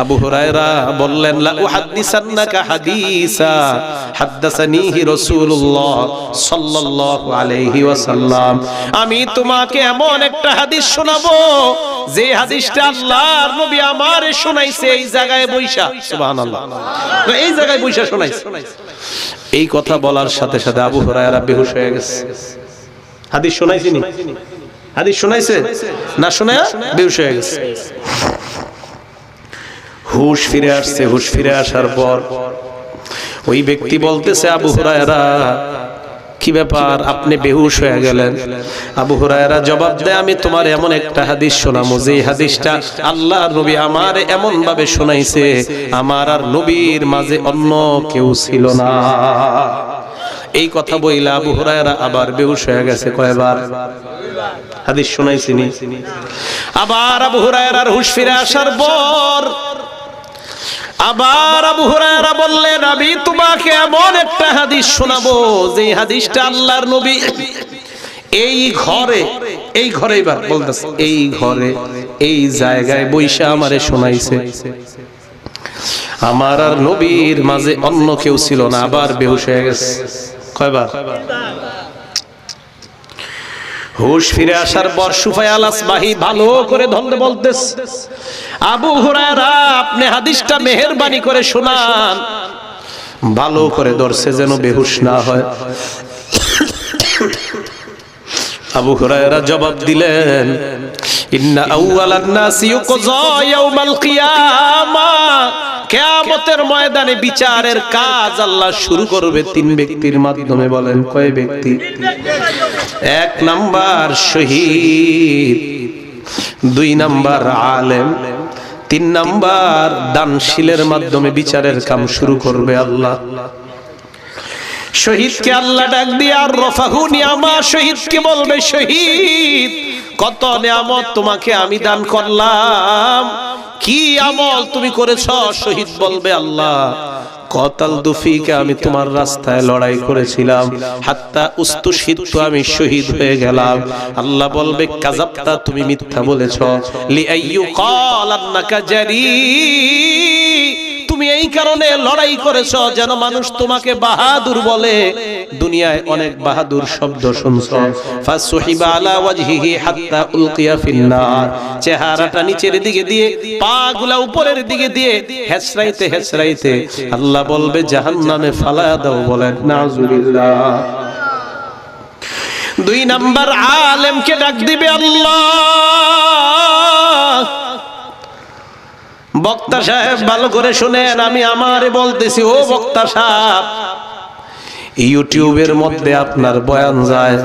আবু হুরায়রা বললেন, লা উহাদ্দিসান্নাকা হাদিসা হাদ্দাসানিহি রাসূলুল্লাহ সাল্লাল্লাহু আলাইহি ওয়াসাল্লাম, আমি তোমাকে এমন একটা হাদিস শোনাবো যে হাদিসটা আল্লাহর নবী আমারে শোনাইছে এই জায়গায় বইসা। সুবহানাল্লাহ। এই জায়গায় বইসা শোনাইছে। এই কথা বলার সাথে সাথে আবু হুরায়রা বেহুশ হয়ে গেছে। হাদিস শোনাইছিনি? হাদিস শোনাইছে না, শোনায়া বেহুশ হয়ে গেছে। হুশ ফিরে আসছে। হুশ ফিরে আসার পর ওই ব্যক্তি বলতেছে, আবু হুরায়রা কি ব্যাপার, আপনি বেহুশ হয়ে গেলেন? আবু হুরায়রা জবাব দেয়, আমি তোমার এমন একটা হাদিস শোনাবো যে হাদিসটা আল্লাহর নবী আমার এমন ভাবে শোনাইছে আমার আর নবীর মাঝে অন্য কেউ ছিল না। এই কথা বইলা আবু হুরায়রা আবার বেহুশ হয়ে গেছে। কয়বার? হাদিস শোনাইছিনি। আবার আবু হুরায়রার হুশ ফিরে আসার পর আবার আবু হুরায়রা বললেন, আমি তোমাকে এমন একটা হাদিস শোনাবো যে হাদিসটা আল্লাহর নবী এই ঘরে এবার বলতেছে, এই ঘরে এই জায়গায় বইসা আমারে শোনাইছে, আমার আর নবীর মাঝে অন্য কেউ ছিল না। আবার বেহুশ হয়ে গেছে। কয়বার? হুশ ফিরে আসার পর শুফাই আল-আসবাহি ভালো করে ধরতে বলতেছে, আবু হুরায়রা আপনি হাদিসটা মেহেরবানি করে শোনান। ভালো করে ধরছে যেন বেহুশ না হয়। আবু হুরায়রা জবাব দিলেন, ইন্না আউওয়ালান নাসি ইউকযা ইয়াউমাল কিয়ামাহ, কিয়ামতের ময়দানে বিচারের কাজ আল্লাহ শুরু করবে তিন ব্যক্তির মাধ্যমে। বলেন কয় ব্যক্তি? এক নাম্বার শহীদ, দুই নাম্বার আলেম, তিন নাম্বার দানশীলের মাধ্যমে বিচারের কাম শুরু করবে আল্লাহ। শহীদকে আল্লাহ ডাক দিয়ে আর রফাহু নিয়ামা, শহীদকে বলবে, শহীদ কত নিয়ামত তোমাকে আমি দান করলাম, কি আমল তুমি করেছো? শহীদ বলবে, আল্লাহ কতাল দুফিকে, আমি তোমার রাস্তায় লড়াই করেছিলাম, হাত্তা উস্তুশহিদতু, আমি শহীদ হয়ে গেলাম। আল্লাহ বলবে, কাযাবতা, তুমি মিথ্যা বলেছো, লিআইয়ু ক্বাল আন্নাকা জারি, তুমি এই কারণে লড়াই করেছো যেন মানুষ তোমাকে বাহাদুর বলে। দুনিয়ায় অনেক বাহাদুর শব্দ শুনছো। ফাসুহিবা আলা ওয়াজহিহি হাত্তা উলকিয়া ফিন্নার, চেহারাটা নিচের দিকে দিয়ে, পাগুলা উপরের দিকে দিয়ে হেসরাইতে হেসরাইতে আল্লাহ বলবে জাহান্নামে ফালায়া দাও। বলেন নাউজুবিল্লাহ। দুই নাম্বার আলেমকে ডাক দিবে আল্লাহ, বক্তা সাহেব ভালো করে শুনেন, আমি আমারে বলতেছি, ও বক্তা সাহেব, ইউটিউবের মধ্যে আপনার বয়ান যায়,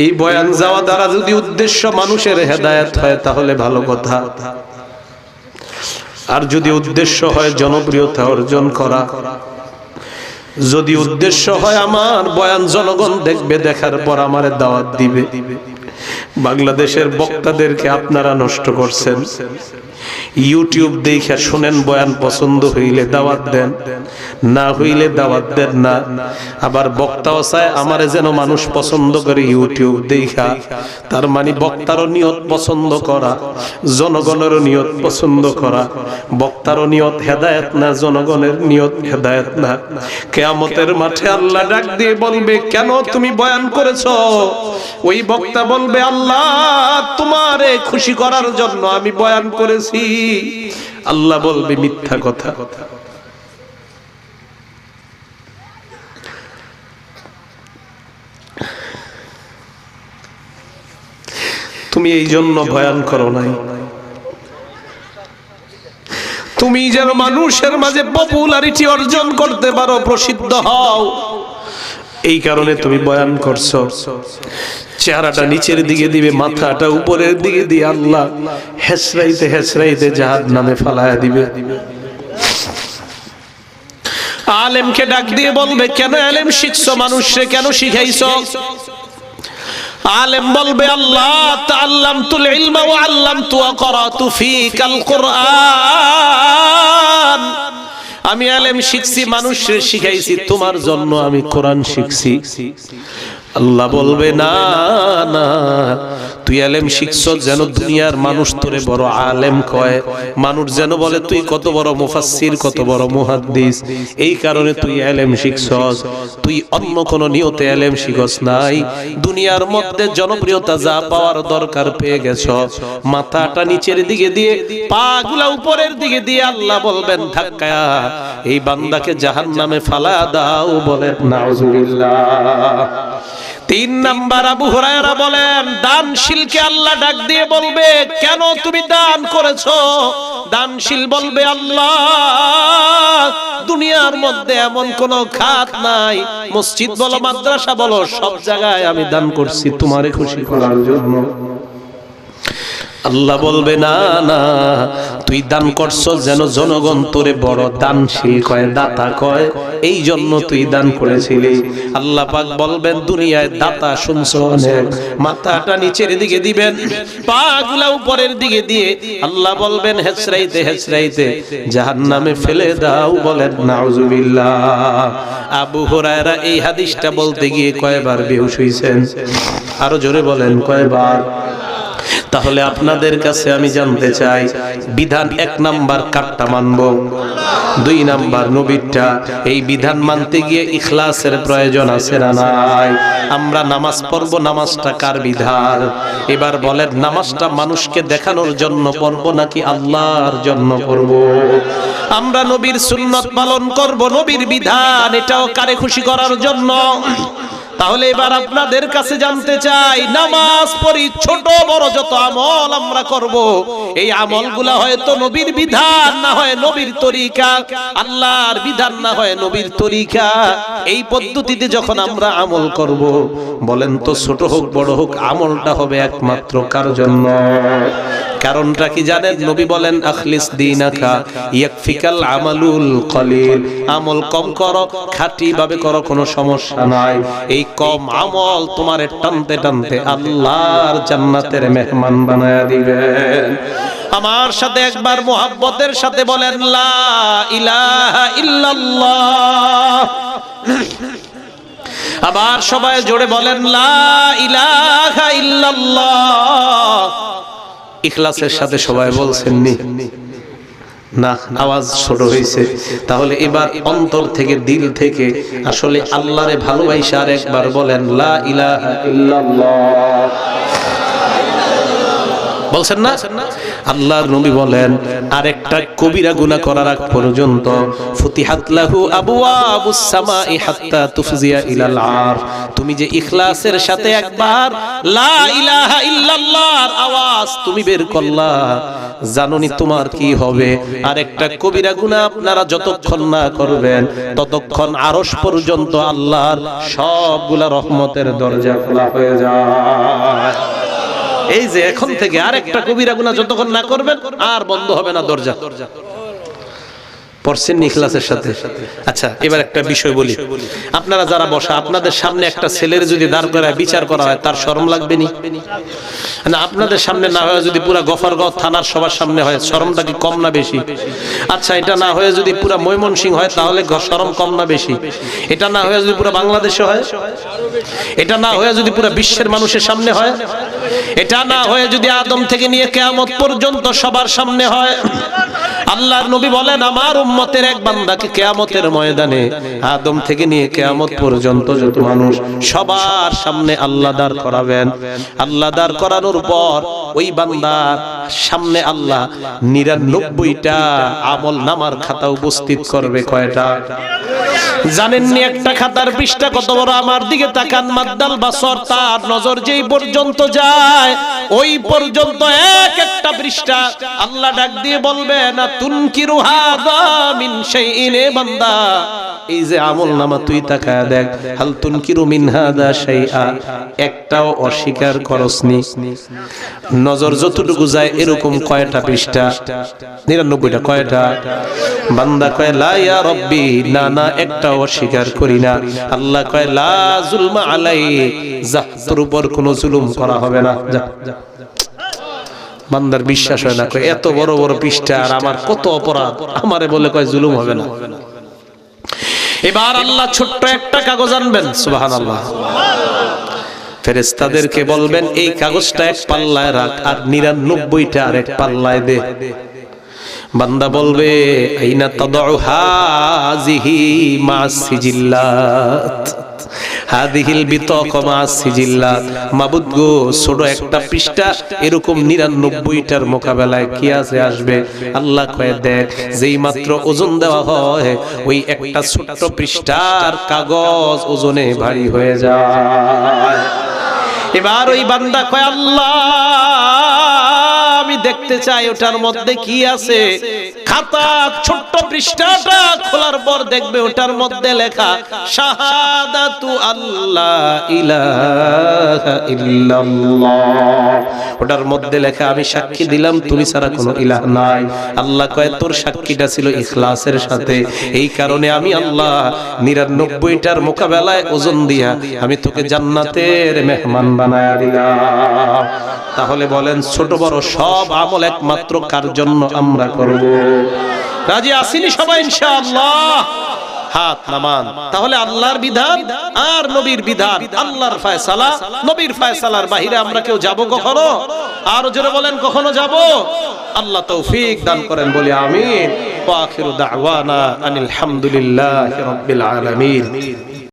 এই বয়ান যাওয়া দ্বারা যদি উদ্দেশ্য মানুষের হেদায়েত হয় তাহলে ভালো কথা, আর যদি উদ্দেশ্য হয় জনপ্রিয়তা অর্জন করা, যদি উদ্দেশ্য হয় আমার বয়ান জনগণ দেখবে, দেখার পর আমারে দাওয়াত দিবে, বাংলাদেশের বক্তাদেরকে আপনারা নষ্ট করছেন। ইউটিউব দেখে শুনেন, বয়ান পছন্দ হইলে দাওয়াত দেন, না হইলে দাওয়াত দেন না। আবার বক্তাও চায় আমারে যেন মানুষ পছন্দ করে ইউটিউব দেখা, তার মানে বক্তারও নিয়ত পছন্দ করা, জনগণেরও নিয়ত পছন্দ করা। বক্তারও নিয়ত হেদায়েত না, জনগণের নিয়ত হেদায়েত না। কিয়ামতের মাঠে আল্লাহ ডাক দিয়ে বলবে, কেন তুমি বয়ান করেছো? ওই বক্তা বলবে, আল্লাহ তোমারে খুশি করার জন্য আমি বয়ান করেছি। আল্লাহ বলবে, মিথ্যা কথা। তুমি এই জন্য বয়ান করো নাই, তুমি যেন মানুষের মাঝে পপুলারিটি অর্জন করতে পারো, প্রসিদ্ধ হও, এই কারণে তুমি বয়ান করছো। চেহারাটা নিচের দিকে দিবে, মাথাটা উপরের দিকে দিয়ে আল্লাহ হেসরাইতে হেসরাইতে জাহান্নামে ফালায়া দিবে। আলেমকে ডাক দিয়ে বলবে, কেন আলেম শিখছো? মানুষে কেন শিখাইছো? আলেম বলবে, আল্লাহ তাআল্লামতুল ইলমা ওয়া আল্লামতু ওয়া ক্বরাতু ফীকাল কুরআন, আমি আলেম শিখছি, মানুষের শিখাইছি, তোমার জন্য আমি কোরআন শিখছি। আল্লাহ বলবে, না না, তুই আলেম শিখছ যেন দুনিয়ার মানুষ তোরে বড় আলেম কয়, মানুষ যেন বলে তুই কত বড় মুফাসসির, কত বড় মুহাদ্দিস, এই কারণে তুই আলেম শিখছস। তুই অন্য কোন নিয়তে আলেম শিখছ নাই, দুনিয়ার মধ্যে জনপ্রিয়তা যা পাওয়ার দরকার পেয়ে গেছ। মাথাটা নিচের দিকে দিয়ে, পাগুলা উপরের দিকে দিয়ে আল্লাহ বলবেন, ধাক্কায়া এই বান্দাকে জাহান্নামে ফালায়া দাও। বলেন নাউজুবিল্লাহ। তিন নাম্বার আবু হুরায়রা বলেন, দানশীলকে আল্লাহ ডাক দিয়ে বলবে, কেন তুমি দান করেছো? দানশীল বলবে, আল্লাহ দুনিয়ার মধ্যে এমন কোন খাত নাই, মসজিদ বলো মাদ্রাসা বলো, সব জায়গায় আমি দান করছি তোমারে খুশি করার জন্য। আল্লাহ বলবে, না না, তুই দান করছো যেন জনগণ তোরে বড় দানশীল কয়, দাতা কয়, এই জন্য তুই দান করেছিলি। আল্লাহ পাক বলবেন, দুনিয়ায় দাতা শুনছো অনেক, মাথাটা নিচের দিকে দিবেন, পাগুলা উপরের দিকে দিয়ে আল্লাহ বলবেন, হেসরাইতে হেসরাইতে জাহান্নামে ফেলে দাও। বলেন নাউজুবিল্লাহ। আবু হুরায়রা এই হাদিসটা বলতে গিয়ে কয়বার বেহুশ হইছেন? আরো জোরে বলেন, কয়বার? তাহলে আপনাদের কাছে আমি জানতে চাই, বিধান এক নাম্বার কাটটা মানবো, দুই নাম্বার নবীরটা। এই বিধান মানতে গিয়ে ইখলাসের প্রয়োজন আছে না নাই? আমরা নামাজ পড়ব, নামাজটা কার বিধান? এবার বলেন, নামাজটা মানুষকে দেখানোর জন্য পড়ব নাকি আল্লাহর জন্য পড়ব? আমরা নবীর সুন্নত পালন করব, নবীর বিধান, এটাও কারে খুশি করার জন্য? তাহলে এবার আপনাদের কাছে জানতে চাই, নামাজ পড়ি, ছোট বড় যত আমল আমরা করব, এই আমলগুলা হয়তো নবীর বিধান, না হয় নবীর তরিকা, আল্লাহর বিধান না হয় নবীর তরিকা। এই পদ্ধতিতে যখন আমরা আমল করব, বলেন তো ছোট হোক বড় হোক, আমলটা হবে একমাত্র কার জন্য? কারণটা কি জানেন? নবী বলেন আখলিস দীনাকা ইয়াকফিকাল আমালুল কলিল। আমল কম করো, খাঁটি ভাবে করো, কোনো সমস্যা নাই। এই কম আমল তোমারে টানতে টানতে আল্লাহর জান্নাতের মেহমান বানায়া দিবেন। আমার সাথে একবার মুহাব্বতের সাথে বলেন লা ইলাহা ইল্লাল্লাহ। আবার সবাই জোরে বলেন লা ইলাহা ইল্লাল্লাহ। ইখলাসের সাথে সবাই বলছেন নি? না, আওয়াজ ছোট হয়েছে। তাহলে এবার অন্তর থেকে, দিল থেকে আসলে আল্লাহরে ভালোবাসা আর একবার বলেন লা ইলাহা ইল্লাল্লাহ। বলছেন না? আল্লাহর নবী বলেন আরেকটা কবিরা গুনাহ করার আগ পর্যন্ত ফুতিহাত লাহু আবওয়াবুস সামাই হাত্তা তুফজিয়া ইলাল আরশ। তুমি যে ইখলাসের সাথে একবার লা ইলাহা ইল্লাল্লাহর আওয়াজ তুমি বের করলা, জানোনি তোমার কি হবে? আরেকটা কবিরা গুনাহ আপনারা যতক্ষণ না করবেন ততক্ষণ আরশ পর্যন্ত আল্লাহর সবগুলা রহমতের দরজা খোলা হয়ে যায়। এই যে এখন থেকে আরেকটা কবিরা গুনাহ যতক্ষণ না করবেন আর বন্ধ হবে না দরজা। পড়ছেন ইখলাসের সাথে? আচ্ছা, এবার একটা বিষয় বলি। আপনারা যারা বসা, আপনাদের সামনে একটা ছেলের যদি দাঁড় করায় বিচার করা হয়, তার শরম লাগবে নি? না, আপনাদের সামনে না হয় যদি পুরা গফরগাঁও থানার সবার সামনে হয়, শরমটা কি কম না বেশি? আচ্ছা, এটা না হয়ে যদি পুরা ময়মনসিংহ হয়, তাহলে শরম কম না বেশি? এটা না হয়ে যদি পুরা বাংলাদেশে হয়, এটা না হয়ে যদি পুরা বিশ্বের মানুষের সামনে হয়, এটা না হয়ে যদি আদম থেকে নিয়ে কিয়ামত পর্যন্ত সবার সামনে হয়, আল্লাহর নবী বলেন আমার উম্মতের এক বান্দাকে কিয়ামতের ময়দানে আদম থেকে নিয়ে কিয়ামত পর্যন্ত যত মানুষ সবার সামনে আল্লাহ দাঁড় করাবেন। আল্লাহ দাঁড় করানোর পর ওই বান্দার সামনে আল্লাহ 99টা আমল নামার খাতা উপস্থিত করবে। কয়টা জানেননি? একটা খাতার পৃষ্ঠা কত বড়? আমার দিকে তাকান, মাদ্দাল বাসর, তার নজর যেই পর্যন্ত যায় ওই পর্যন্ত এক একটা পৃষ্ঠা। আল্লাহ ডাক দিয়ে বলবে না তুনকিরু হাযা মিন শাইইন, এ বান্দা এই যে আমল নামা তুই তাকায়া দেখ, হাল তুনকিরু মিন হাযা শাইআ, একটাও অস্বীকার করসনি। নজর যতটুকু যায় এরকম কয়টা পৃষ্ঠা? 99টা। কয়টা? বান্দা কয় লা ইয়া রব্বি, না না একটাও অস্বীকার করি না। আল্লাহ কয় লা যুলমা আলাই, যা তোর উপর কোনো জুলুম করা হবে না, যা। বান্দার বিশ্বাস হয় না, কয় এত বড় বড় পৃষ্ঠা আর আমার কত অপরাধ, আমারে বলে কয় জুলুম হবে না। এবার আল্লাহ ছোট্ট একটা কাগজ আনবেন, সুবহানাল্লাহ। ফেরেশতাদেরকে বলবেন এই কাগজটা এক পাল্লায় রাখ আর 99টা আরেক পাল্লায় দে। বান্দা বলবে আইনা তাদউ হাযিহি মা'আস সিজিল্লাত, হাদিহিল বিতাকা মা'আস সিজিল্লাত। মাবুদ গো, ছোট একটা পৃষ্ঠা এরকম 99টার মোকাবেলায় কি আছে আসবে? আল্লাহ কয় দেখ, যেই মাত্র ওজন দেওয়া হয় ওই একটা ছোট্ট পৃষ্ঠার কাগজ ওজনে ভারী হয়ে যায়। এবার ওই বান্দা কয় আল্লাহ আমি দেখতে চাই ওটার মধ্যে কি আছে। খাতা ছোট্ট পৃষ্ঠাটা খোলার পর দেখবে ওটার মধ্যে লেখা শাহাদাতু আল্লাহ ইলাহা ইল্লাল্লাহ। ওটার মধ্যে লেখা আমি সাক্ষী দিলাম তুমি ছাড়া কোনো ইলাহ নাই। আল্লাহ কয় তোর সাক্ষীটা ছিল ইখলাসের সাথে, এই কারণে আমি আল্লাহ 99টার মোকাবেলায় ওজন দিয়া আমি তোকে জান্নাতের মেহমান বানায়া দিলাম। তাহলে বলেন ছোট বড় সব আমল একমাত্র কার জন্য আমরা করব? রাজি আসিনি সবাই ইনশাআল্লাহ? হাত নামান। তাহলে আল্লাহর বিধান আর নবীর বিধান, আল্লাহর ফয়সালা নবীর ফয়সালার বাইরে আমরা কেউ যাব কখনো? আর জোরে বলেন কখনো যাব? আল্লাহ তৌফিক দান করেন, বলি আমিন। ওয়া আখিরু দাওয়ানা আনিল হামদুলিল্লাহি রাব্বিল আলামিন।